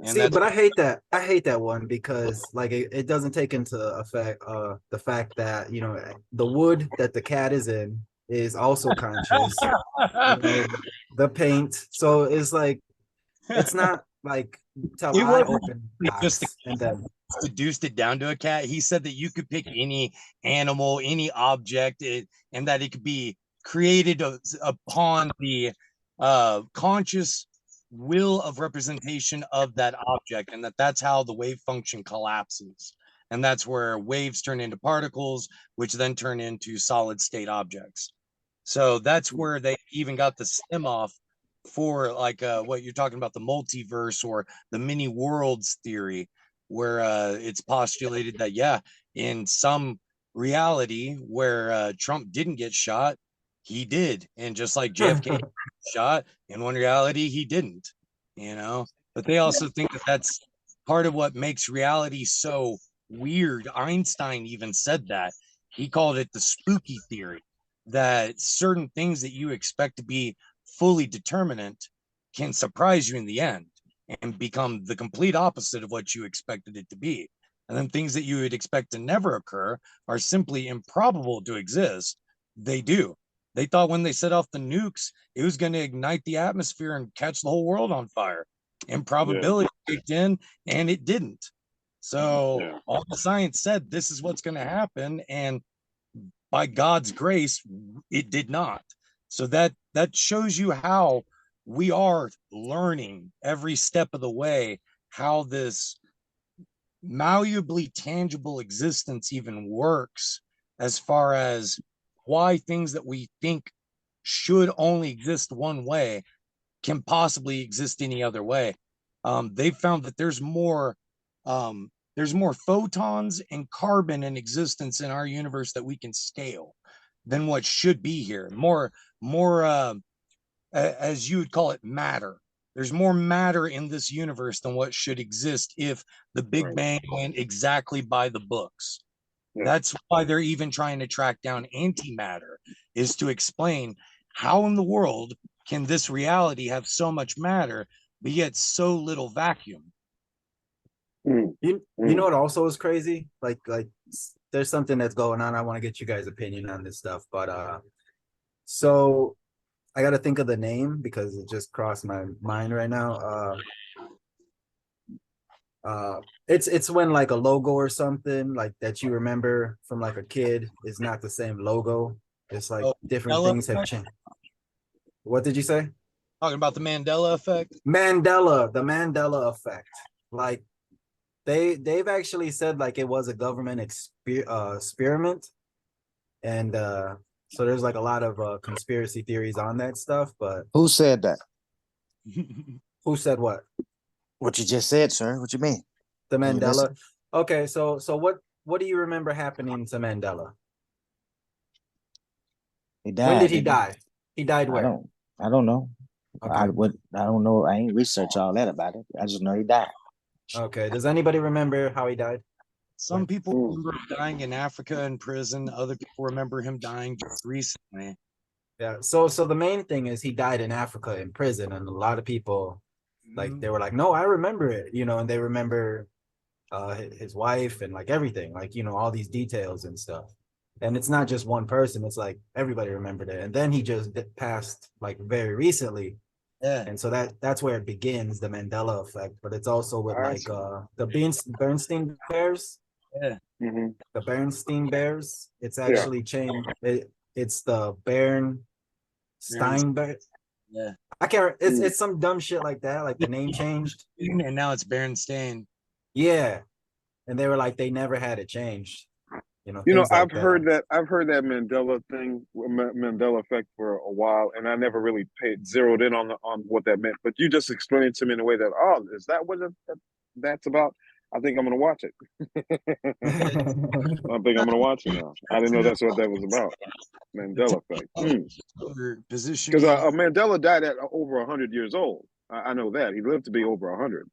And but I hate that one, because like it doesn't take into effect the fact that the wood that the cat is in is also conscious. The paint, so it's like, it's not like tell I open just and then reduced it down to a cat. He said that you could pick any animal, any object, and that it could be created upon the conscious will of representation of that object, and that's how the wave function collapses, and that's where waves turn into particles, which then turn into solid state objects. So that's where they even got the stem off for like what you're talking about, the multiverse or the many worlds theory, where it's postulated that in some reality where Trump didn't get shot, he did, and just like JFK shot, in one reality he didn't, but they also think that that's part of what makes reality so weird. Einstein even said that. he called it the spooky theory, that certain things that you expect to be fully determinate can surprise you in the end and become the complete opposite of what you expected it to be. And then things that you would expect to never occur are simply improbable to exist. They do. They thought when they set off the nukes, it was going to ignite the atmosphere and catch the whole world on fire. Improbability kicked in, and it didn't. So all the science said this is what's going to happen, and by God's grace, it did not. So that shows you how we are learning every step of the way how this malleably tangible existence even works, as far as why things that we think should only exist one way can possibly exist any other way. They've found that there's more photons and carbon in existence in our universe that we can scale than what should be here. More as you would call it, matter. There's more matter in this universe than what should exist if the Big Bang went exactly by the books. That's why they're even trying to track down antimatter, is to explain how in the world can this reality have so much matter, but yet so little vacuum. You know what also is crazy? Like there's something that's going on. I want to get you guys' opinion on this stuff, but so I got to think of the name because it just crossed my mind right now. It's when like a logo or something like that you remember from like a kid is not the same logo. It's like different Mandela things have changed. What did you say? Talking about the Mandela effect? The Mandela effect. Like they've actually said like it was a government experiment, and so there's like a lot of conspiracy theories on that stuff. But Who said that? who said what? What you just said, sir. What you mean? The Yeah, Mandela. Okay, so what do you remember happening to Mandela? He died. When did he didn't die? He died where? I don't know. Okay. I don't know. I ain't researched all that about it. I just know he died. Okay. Does anybody remember how he died? Some people remember him dying in Africa in prison. Other people remember him dying just recently. Yeah. So the main thing is he died in Africa in prison, and a lot of people like they were like, no, I remember it, and they remember his wife and like everything, like all these details and stuff. And it's not just one person; it's like everybody remembered it. And then he just passed like very recently. Yeah. And so that's where it begins, the Mandela effect. But it's also with like the Bernstein Bears. Yeah. The Bernstein Bears. It's actually changed. It's the Bernstein Bears. Yeah. I can't. It's some dumb shit like that. Like the name changed, and now it's Berenstain. Yeah, and they were like they never had it changed. I've heard that Mandela thing, Mandela effect for a while, and I never really zeroed in on what that meant. But you just explained it to me in a way that, is that what that's about? I think I'm gonna watch it. I think I'm gonna watch it now. I didn't know that's what that was about. Mandela effect. Because Mandela died at over 100 years old. I know that he lived to be over 100.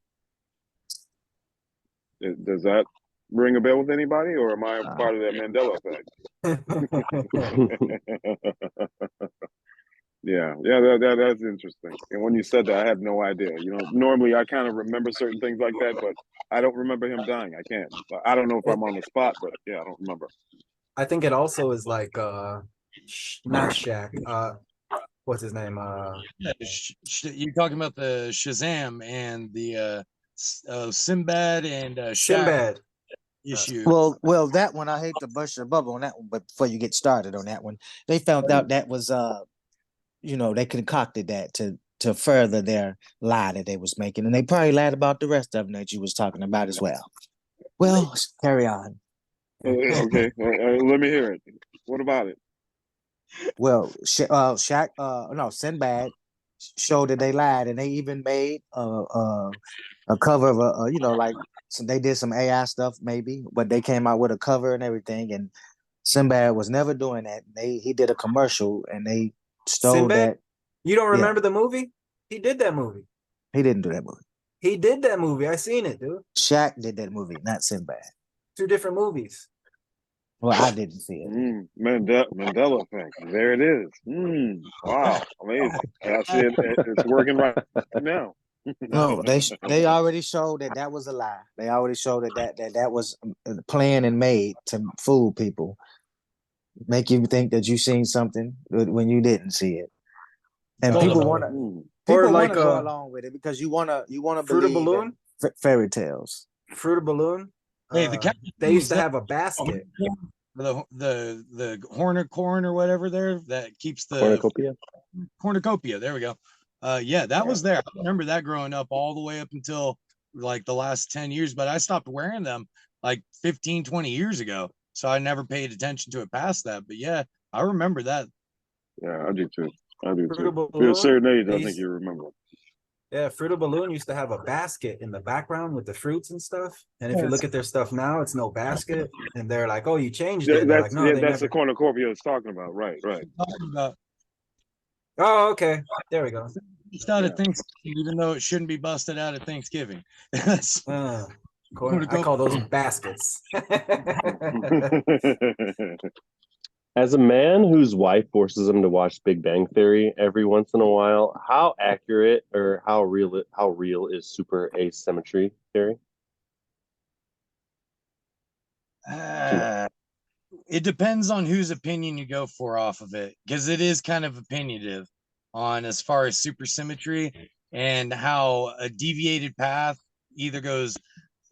Does that ring a bell with anybody, or am I part of that Mandela effect? Yeah, that's interesting. And when you said that, I had no idea. Normally I kind of remember certain things like that, but I don't remember him dying. I can't. I don't know if I'm on the spot, but yeah, I don't remember. I think it also is like not Shaq. What's his name? You're talking about the Shazam and the Sinbad and Shaq Sinbad issue. Well, that one I hate to burst your bubble on that one, but before you get started on that one, they found out that was they concocted that to further their lie that they was making, and they probably lied about the rest of them that you was talking about as well. Well, carry on. Okay, let me hear it. What about it? Well, Sinbad showed that they lied, and they even made a cover of so they did some AI stuff maybe, but they came out with a cover and everything, and Sinbad was never doing that. He did a commercial, and they stole Sinbad? that. You don't remember the movie? He did that movie. He didn't do that movie. He did that movie. I seen it, dude. Shaq did that movie, not Sinbad. 2 different movies. Well, I didn't see it. Mandela effect. There it is. Wow, amazing. I see it. It's working right now. No, they already showed that was a lie. They already showed that was planned and made to fool people, make you think that you seen something when you didn't see it, and people want to go along with it because you wanna Fruit of believe Balloon. in fairy tales. Fruit of Balloon. Hey, the they used to have a basket. The horn of corn or whatever there that keeps the cornucopia. There we go. Yeah, that was there. I remember that growing up all the way up until like the last 10 years, but I stopped wearing them like 15, 20 years ago. So I never paid attention to it past that. But yeah, I remember that. Yeah, I do too. I do Fruit of too. Balloon, At a certain age, I think you remember. Yeah, Fruit of Balloon used to have a basket in the background with the fruits and stuff. And if you look at their stuff now, it's no basket. And they're like, "Oh, you changed it." They're like, "No, that's the cornucopia I was talking about." Right. Oh, okay. There we go. It's not a Thanksgiving, even though it shouldn't be busted out at Thanksgiving. I call those baskets. As a man whose wife forces him to watch Big Bang Theory every once in a while, how accurate or how real is super asymmetry theory? It depends on whose opinion you go for off of it, because it is kind of opinionative on as far as supersymmetry and how a deviated path either goes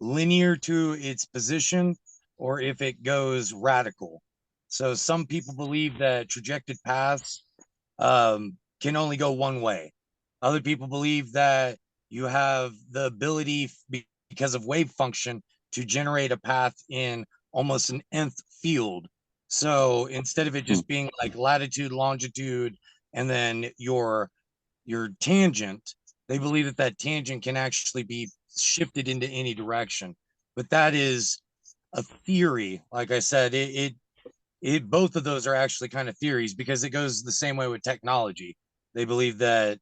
linear to its position or if it goes radical. So some people believe that trajected paths can only go one way. Other people believe that you have the ability, because of wave function, to generate a path in almost an nth field. So instead of it just being like latitude, longitude, and then your tangent, they believe that that tangent can actually be shifted into any direction. But that is a theory. Like I said, it both of those are actually kind of theories, because it goes the same way with technology. They believe that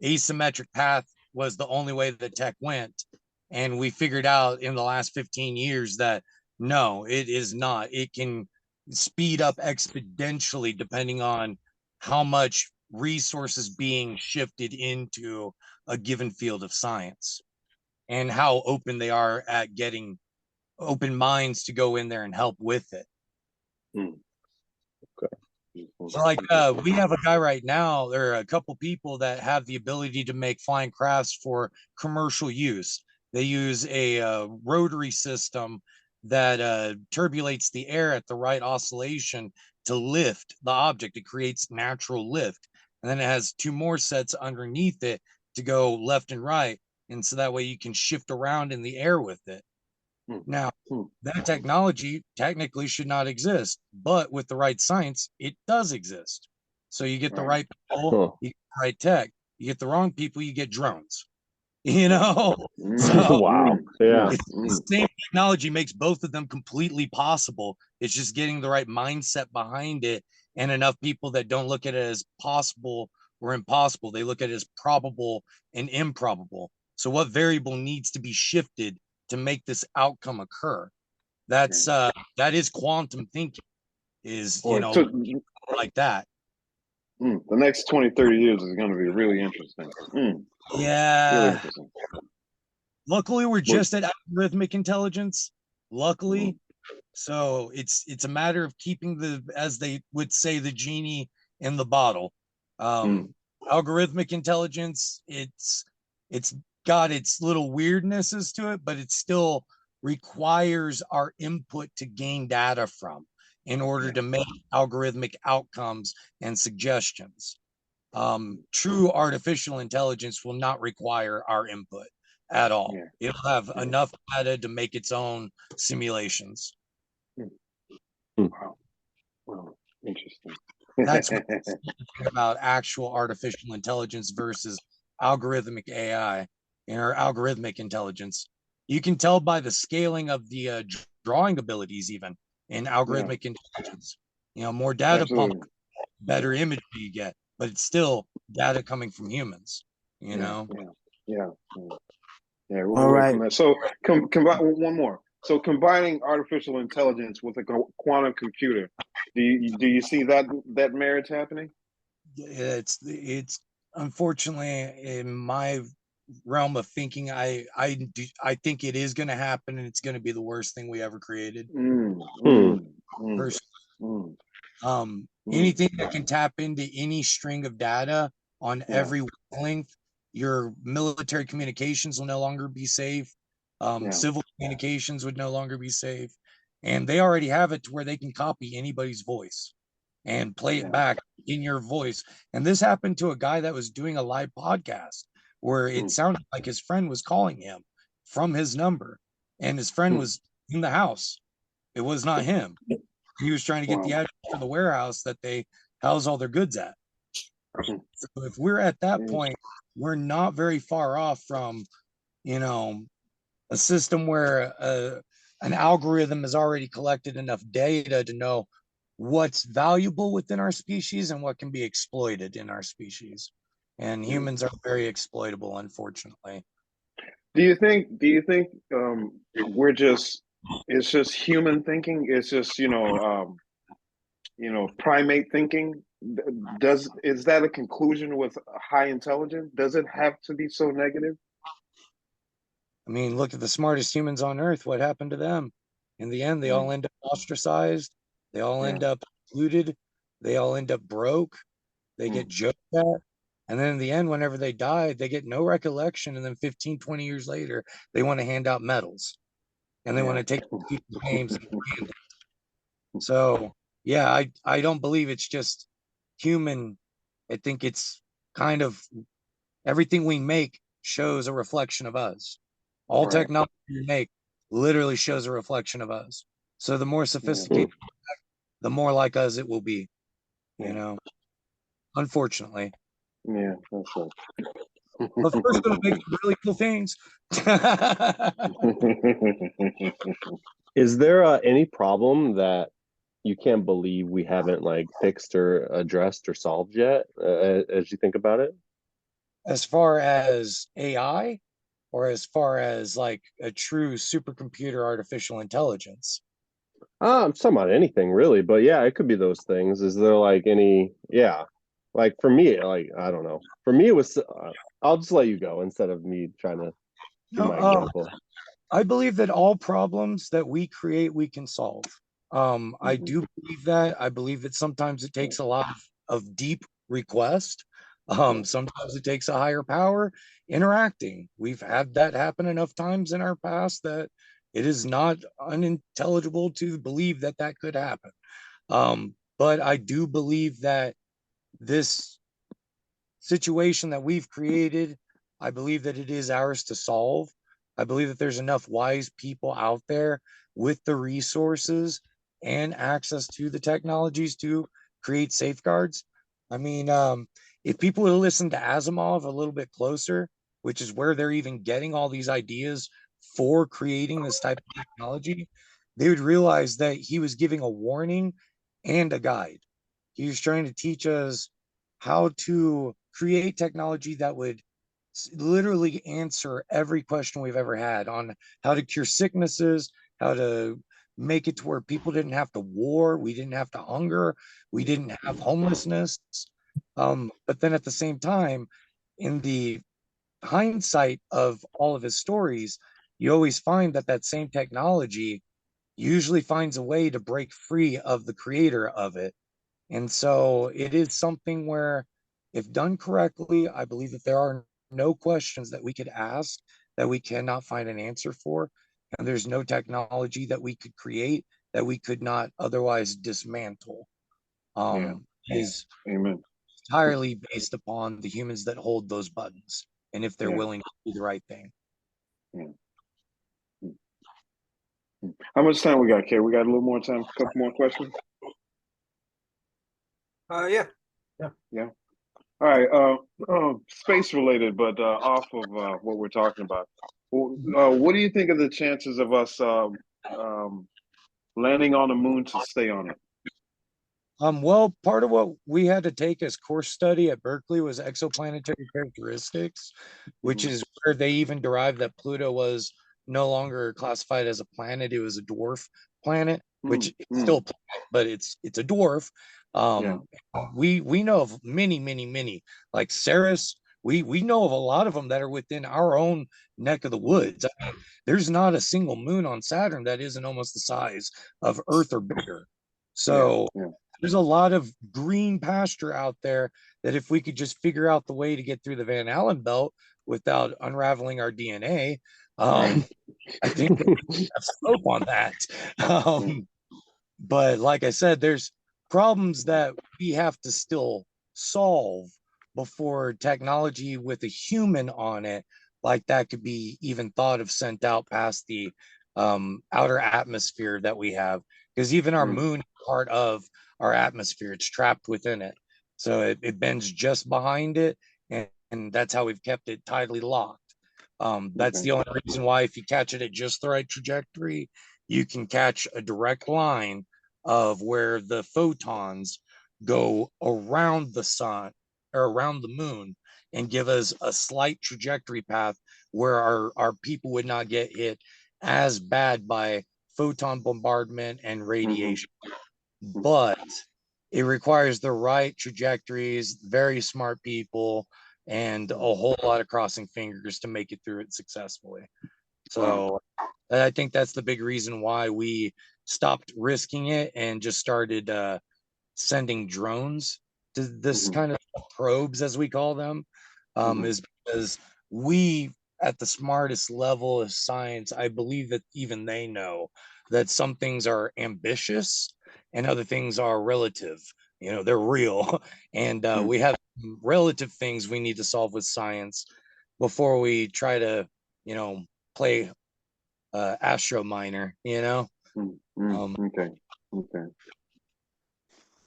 asymmetric path was the only way that tech went, and we figured out in the last 15 years that no, it is not. It can speed up exponentially depending on how much resources being shifted into a given field of science and how open they are at getting open minds to go in there and help with it. So like we have a guy right now, there are a couple people that have the ability to make flying crafts for commercial use. They use a rotary system that turbulates the air at the right oscillation to lift the object. It creates natural lift. And then it has two more sets underneath it to go left and right. And so that way you can shift around in the air with it. Now, that technology technically should not exist, but with the right science, it does exist. So you get the right people, you get the right tech. You get the wrong people, you get drones. You know, so wow, yeah. The same technology makes both of them completely possible. It's just getting the right mindset behind it, and enough people that don't look at it as possible or impossible. They look at it as probable and improbable. So, what variable needs to be shifted to make this outcome occur? That's that is quantum thinking. Is like that. The next 20, 30 years is going to be really interesting. Yeah. Really interesting. Luckily, we're just at algorithmic intelligence. Luckily. So it's a matter of keeping as they would say, the genie in the bottle. Algorithmic intelligence, it's got its little weirdnesses to it, but it still requires our input to gain data from in order to make algorithmic outcomes and suggestions. True artificial intelligence will not require our input at all. It'll have enough data to make its own simulations. Wow. Interesting. That's what about actual artificial intelligence versus algorithmic AI or algorithmic intelligence. You can tell by the scaling of the drawing abilities, even in algorithmic intelligence. More data pump, better imagery you get, but it's still data coming from humans. Yeah. All right. So come back with one more. So combining artificial intelligence with a quantum computer, do you see that marriage happening? It's unfortunately in my realm of thinking, I think it is going to happen, and it's going to be the worst thing we ever created. Personally. Anything that can tap into any string of data on every wavelength, your military communications will no longer be safe. Civil communications would no longer be safe, and they already have it to where they can copy anybody's voice and play it back in your voice. And this happened to a guy that was doing a live podcast where it sounded like his friend was calling him from his number, and his friend was in the house. It was not him. He was trying to get the address for the warehouse that they house all their goods at. So if we're at that point, we're not very far off from, a system where an algorithm has already collected enough data to know what's valuable within our species and what can be exploited in our species. And humans are very exploitable, unfortunately. Do you think it's just human thinking? It's just primate thinking. Is that a conclusion with high intelligence? Does it have to be so negative? I mean, look at the smartest humans on earth. What happened to them? In the end, they all end up ostracized. They all end up excluded. They all end up broke. They get joked at. And then in the end, whenever they die, they get no recollection. And then 15, 20 years later, they want to hand out medals. And they want to take people's names. So, yeah, I don't believe it's just human. I think it's kind of everything we make shows a reflection of us. All technology we make literally shows a reflection of us. So the more sophisticated, the more like us it will be, unfortunately. Yeah, that's right. But first, going to make some really cool things. Is there any problem that you can't believe we haven't like fixed or addressed or solved yet, as you think about it? As far as AI, or as far as like a true supercomputer artificial intelligence? I'm talking about anything really, but yeah, it could be those things. Is there like any, like for me, like, I don't know. For me, it was, I'll just let you go instead of me trying to give my example. I believe that all problems that we create, we can solve. I do believe that. I believe that sometimes it takes a lot of deep request. Sometimes it takes a higher power interacting. We've had that happen enough times in our past that it is not unintelligible to believe that that could happen. But I do believe that this situation that we've created, I believe that it is ours to solve. I believe that there's enough wise people out there with the resources and access to the technologies to create safeguards. I mean, if people would listen to Asimov a little bit closer, which is where they're even getting all these ideas for creating this type of technology, they would realize that he was giving a warning and a guide. He was trying to teach us how to create technology that would literally answer every question we've ever had on how to cure sicknesses, how to make it to where people didn't have to war, we didn't have to hunger, we didn't have homelessness. But then at the same time, in the hindsight of all of his stories, you always find that that same technology usually finds a way to break free of the creator of it. And so it is something where, if done correctly, I believe that there are no questions that we could ask that we cannot find an answer for. And there's no technology that we could create that we could not otherwise dismantle. Is Amen. entirely based upon the humans that hold those buttons and if they're willing to do the right thing. How much time we got, Kay? We got a little more time. A couple more questions. Yeah. All right. Space related, but off of what we're talking about. What do you think of the chances of us landing on the moon to stay on it? Well, part of what we had to take as course study at Berkeley was exoplanetary characteristics, which is where they even derived that Pluto was no longer classified as a planet. It was a dwarf planet, which Mm, it's still a planet, but it's a dwarf. We know of many like Ceres. We know of a lot of them that are within our own neck of the woods. I mean, there's not a single moon on Saturn that isn't almost the size of Earth or bigger. So yeah. there's a lot of green pasture out there that if we could just figure out the way to get through the Van Allen belt without unraveling our DNA, I think that we have some hope on that. But like I said, there's problems that we have to still solve before technology with a human on it, like that, could be even thought of sent out past the outer atmosphere that we have. Because even our moon is part of our atmosphere, it's trapped within it. So it bends just behind it, and that's how we've kept it tidally locked. That's Okay. the only reason why, if you catch it at just the right trajectory, you can catch a direct line of where the photons go around the sun or around the moon and give us a slight trajectory path where our people would not get hit as bad by photon bombardment and radiation. But it requires the right trajectories, very smart people, and a whole lot of crossing fingers to make it through it successfully. So I think that's the big reason why we stopped risking it and just started sending drones to this kind of probes, as we call them, is because we, at the smartest level of science, I believe that even they know that some things are ambitious and other things are relative. You know, they're real. And we have relative things we need to solve with science before we try to, you know, play Astro Miner, you know? Okay. Okay.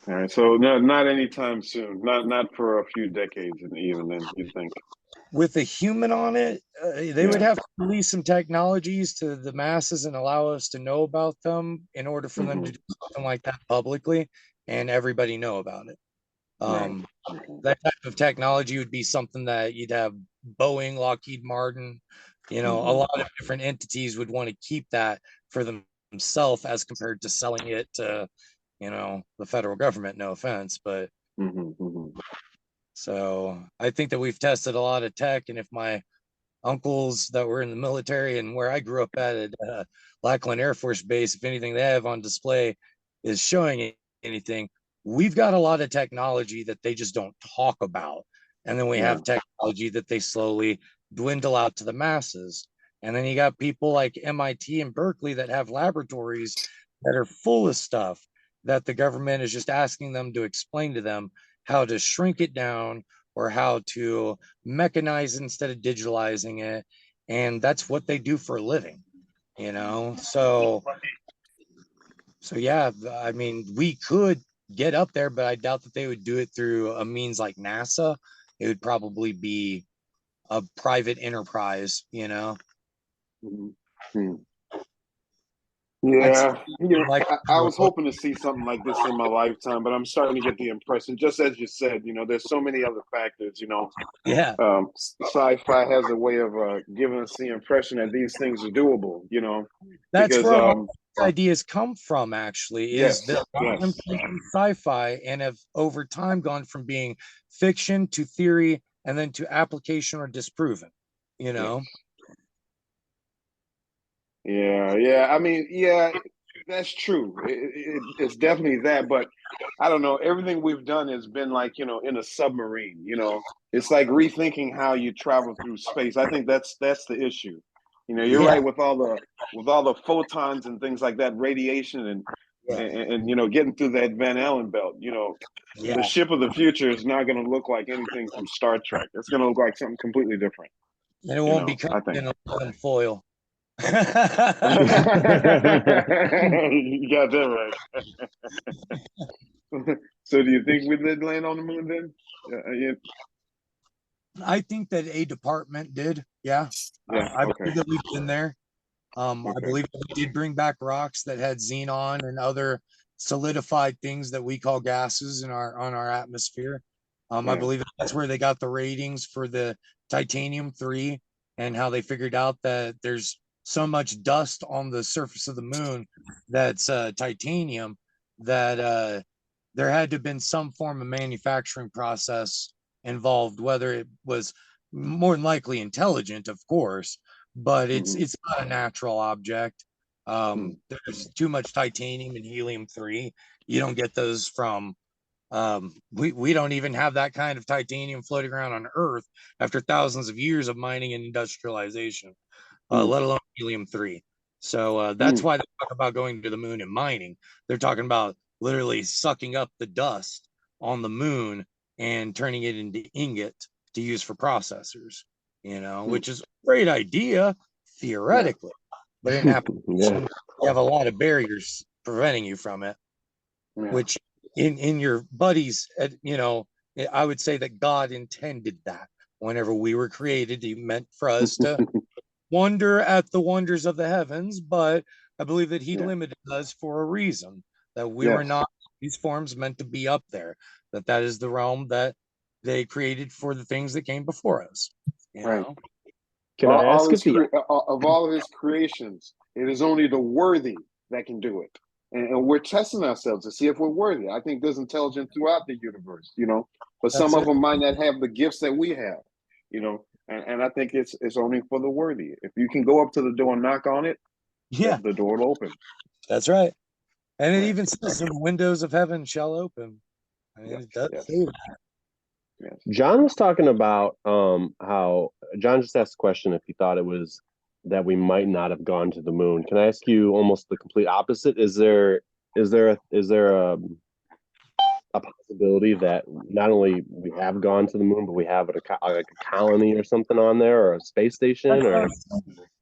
All right. So not anytime soon. Not for a few decades, and even then, you think? With a human on it, they would have to release some technologies to the masses and allow us to know about them in order for them to do something like that publicly and everybody know about it. Right. Okay. That type of technology would be something that you'd have Boeing, Lockheed Martin, you know, a lot of different entities would want to keep that for themselves as compared to selling it to, you know, the federal government. No offense, but so I think that we've tested a lot of tech, and if my uncles that were in the military and where I grew up at Lackland Air Force Base, if anything they have on display is showing anything, we've got a lot of technology that they just don't talk about. And then we have technology that they slowly dwindle out to the masses. And then you got people like MIT and Berkeley that have laboratories that are full of stuff that the government is just asking them to explain to them how to shrink it down or how to mechanize instead of digitalizing it. And that's what they do for a living, you know? So yeah, I mean, we could get up there, but I doubt that they would do it through a means like NASA. It would probably be a private enterprise, you know? Yeah, Like, I was hoping to see something like this in my lifetime, but I'm starting to get the impression, just as you said, there's so many other factors. yeah, Sci-fi has a way of giving us the impression that these things are doable. that's Because where a lot of ideas come from, actually, is yes, that a lot of them came from sci-fi and have over time gone from being fiction to theory and then to application or disproven, you know? yeah. I mean, yeah, that's true. It's definitely that, but I don't know. Everything we've done has been like in a submarine. It's like rethinking how you travel through space. I think that's the issue. You're Yeah, right with all the photons and things like that, radiation and yeah, and, getting through that Van Allen belt. The yeah. ship of the future is not going to look like anything from Star Trek. It's going to look like something completely different. And it won't be I covered think. in aluminum foil. You got that right. So, do you think we did land on the moon then? Yeah. I think that a department did. Yeah. Yeah. I Okay. believe that we've been there. I Okay. believe that we did bring back rocks that had xenon and other solidified things that we call gases in our atmosphere. I Yeah. believe that's where they got the ratings for the titanium 3 and how they figured out that there's so much dust on the surface of the moon that's titanium that there had to have been some form of manufacturing process involved, whether it was more than likely intelligent, of course, but it's not a natural object. There's too much titanium and helium-3. You don't get those from we don't even have that kind of titanium floating around on Earth after thousands of years of mining and industrialization, let alone helium-3. So that's why they talk about going to the moon and mining. They're talking about literally sucking up the dust on the moon and turning it into ingot to use for processors, which is a great idea theoretically, but in application, you have a lot of barriers preventing you from it, which in your buddies, I would say that God intended that whenever we were created, he meant for us to wonder at the wonders of the heavens, but I believe that he limited us for a reason, that we were not these forms meant to be up there, that is the realm that they created for the things that came before us. Right. Can I ask if of all of his creations, it is only the worthy that can do it. And we're testing ourselves to see if we're worthy. I think there's intelligence throughout the universe, but some of them might not have the gifts that we have, and I think it's only for the worthy. If you can go up to the door and knock on it, the door will open. That's right. And it even says the windows of heaven shall open. I mean, it does say that. Yes. John was talking about how John just asked a question if he thought it was that we might not have gone to the moon. Can I ask you almost the complete opposite? Is there a possibility that not only we have gone to the moon, but we have like a colony or something on there, or a space station? Or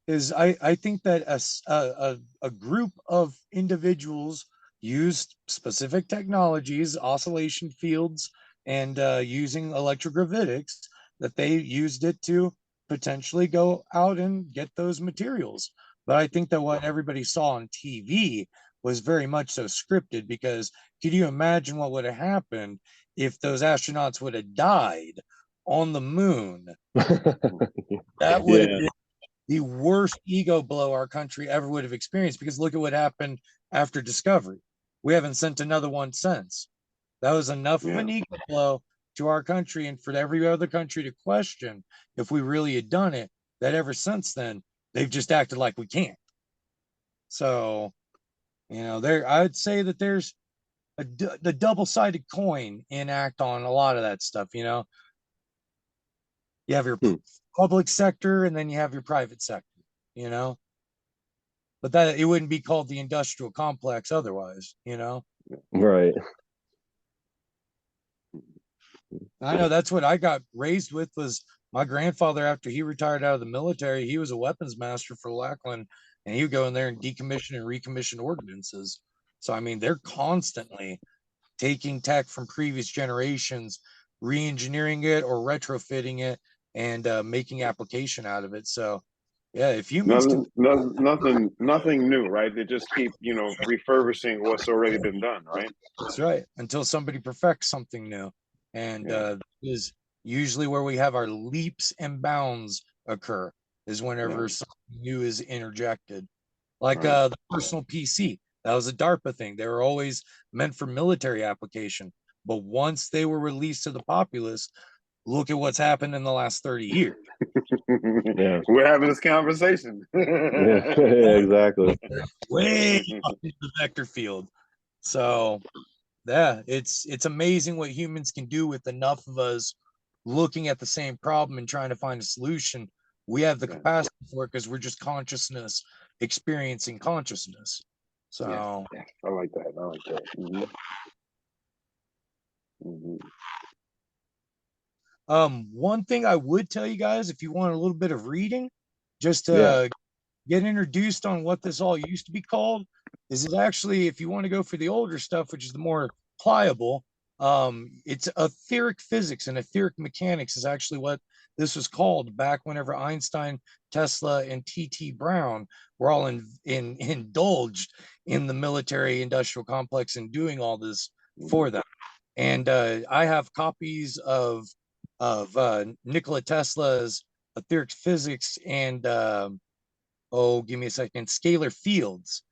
I think that a group of individuals used specific technologies, oscillation fields, and using electrogravitics, that they used it to potentially go out and get those materials. But I think that what everybody saw on TV was very much so scripted, because could you imagine what would have happened if those astronauts would have died on the moon? That would have been the worst ego blow our country ever would have experienced, because look at what happened after Discovery. We haven't sent another one since. That was enough of an ego blow to our country, and for every other country to question if we really had done it, that ever since then, they've just acted like we can't. So, I would say that there's the double-sided coin in act on a lot of that stuff. You have your public sector, and then you have your private sector, but that it wouldn't be called the industrial complex otherwise, Right. I know that's what I got raised with. Was my grandfather, after he retired out of the military, he was a weapons master for Lackland, and he would go in there and decommission and recommission ordinances. So I mean, they're constantly taking tech from previous generations, re-engineering it or retrofitting it, and making application out of it. So yeah, if humans nothing new, right? They just keep refurbishing what's already been done, right? That's right, until somebody perfects something new, and is usually where we have our leaps and bounds occur, is whenever something new is interjected, like the personal PC. That was a DARPA thing. They were always meant for military application, but once they were released to the populace, look at what's happened in the last 30 years. We're having this conversation. Exactly. Way up in the vector field. So it's amazing what humans can do with enough of us looking at the same problem and trying to find a solution. We have the capacity for it, because we're just consciousness experiencing consciousness. So I like that. One thing I would tell you guys, if you want a little bit of reading, just to get introduced on what this all used to be called, is it actually, if you want to go for the older stuff, which is the more pliable, it's etheric physics, and etheric mechanics is actually what this was called back whenever Einstein, Tesla, and T.T. Brown were all indulged in the military industrial complex and doing all this for them. And I have copies of Nikola Tesla's etheric physics and oh, give me a second, scalar fields.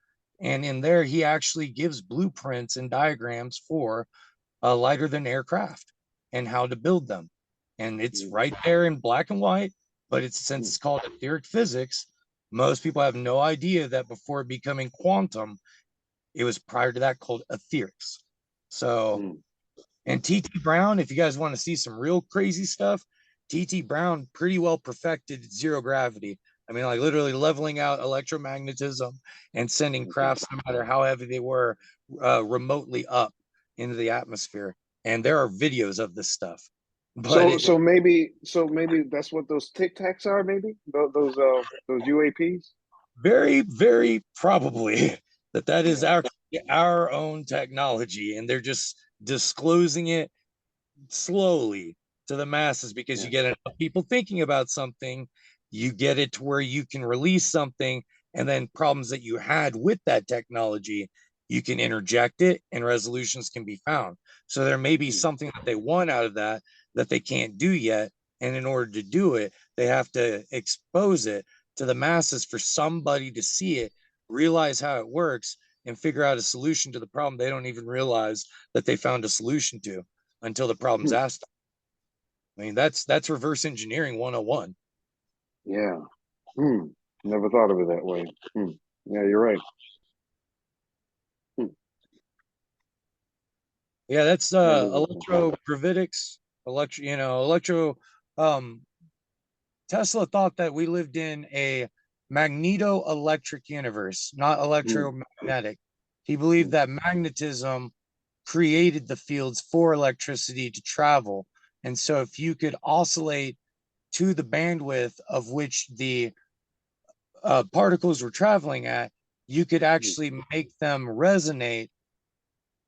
And in there, he actually gives blueprints and diagrams for lighter than aircraft and how to build them. And it's right there in black and white, but since it's called etheric physics, most people have no idea that before becoming quantum, it was prior to that called etherics. So, and T.T. Brown, if you guys want to see some real crazy stuff, T.T. Brown pretty well perfected zero gravity. I mean, like literally leveling out electromagnetism and sending crafts, no matter how heavy they were, remotely up into the atmosphere. And there are videos of this stuff. But so maybe that's what those Tic Tacs are. Maybe those UAPs. very, very probably that is our own technology, and they're just disclosing it slowly to the masses because you get enough people thinking about something, you get it to where you can release something, and then problems that you had with that technology, you can interject it and resolutions can be found. So there may be something that they want out of that they can't do yet. And in order to do it, they have to expose it to the masses for somebody to see it, realize how it works, and figure out a solution to the problem they don't even realize that they found a solution to until the problem's asked. I mean, that's reverse engineering 101. Yeah. Never thought of it that way. Yeah, you're right. Yeah, that's electrogravitics, Tesla thought that we lived in a magneto-electric universe, not electromagnetic. He believed that magnetism created the fields for electricity to travel. And so if you could oscillate to the bandwidth of which the particles were traveling at, you could actually make them resonate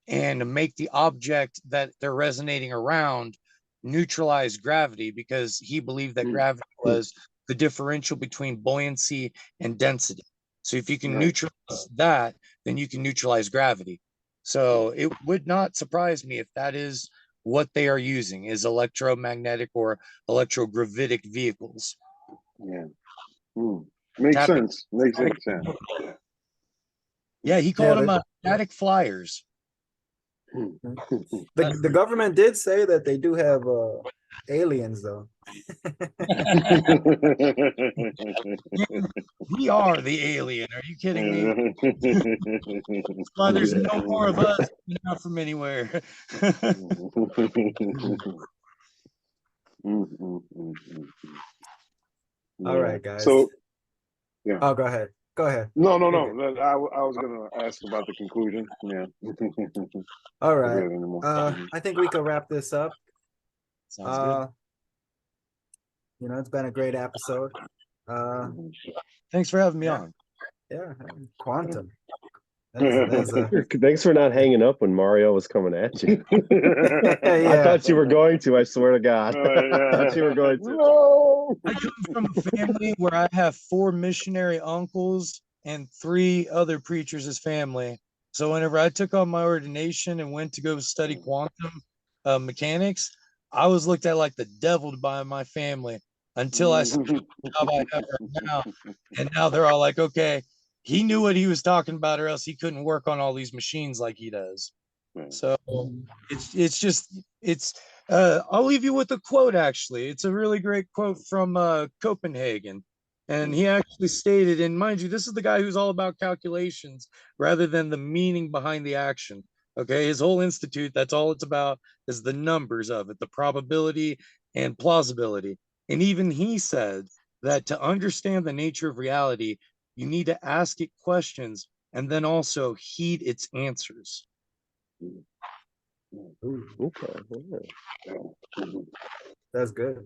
and make the object that they're resonating around neutralize gravity, because he believed that gravity was the differential between buoyancy and density. So if you can neutralize that, then you can neutralize gravity. So it would not surprise me if that is what they are using, is electromagnetic or electrogravitic vehicles. Yeah. Makes sense. Makes sense. Yeah. Yeah, he called them static flyers. The government did say that they do have aliens, though. We are the alien. Are you kidding me? That's why there's no more of us out from anywhere. All right, guys. So, yeah. Oh, go ahead. Go ahead. No. I was gonna ask about the conclusion. Yeah. All right. I think we can wrap this up. Sounds good. It's been a great episode. Thanks for having me on. Yeah, quantum. Thanks for not hanging up when Mario was coming at you. I thought you were going to. I swear to God. I thought you were going to. No! I come from a family where I have 4 missionary uncles and 3 other preachers as family. So whenever I took on my ordination and went to go study quantum mechanics, I was looked at like the devil by my family until I saw the job I have right now. And now they're all like, okay, he knew what he was talking about, or else he couldn't work on all these machines like he does. So I'll leave you with a quote. Actually, it's a really great quote from Copenhagen, and he actually stated, and mind you, this is the guy who's all about calculations rather than the meaning behind the action. Okay, his whole institute, that's all it's about, is the numbers of it, the probability and plausibility. And even he said that to understand the nature of reality, you need to ask it questions and then also heed its answers. Okay. That's good.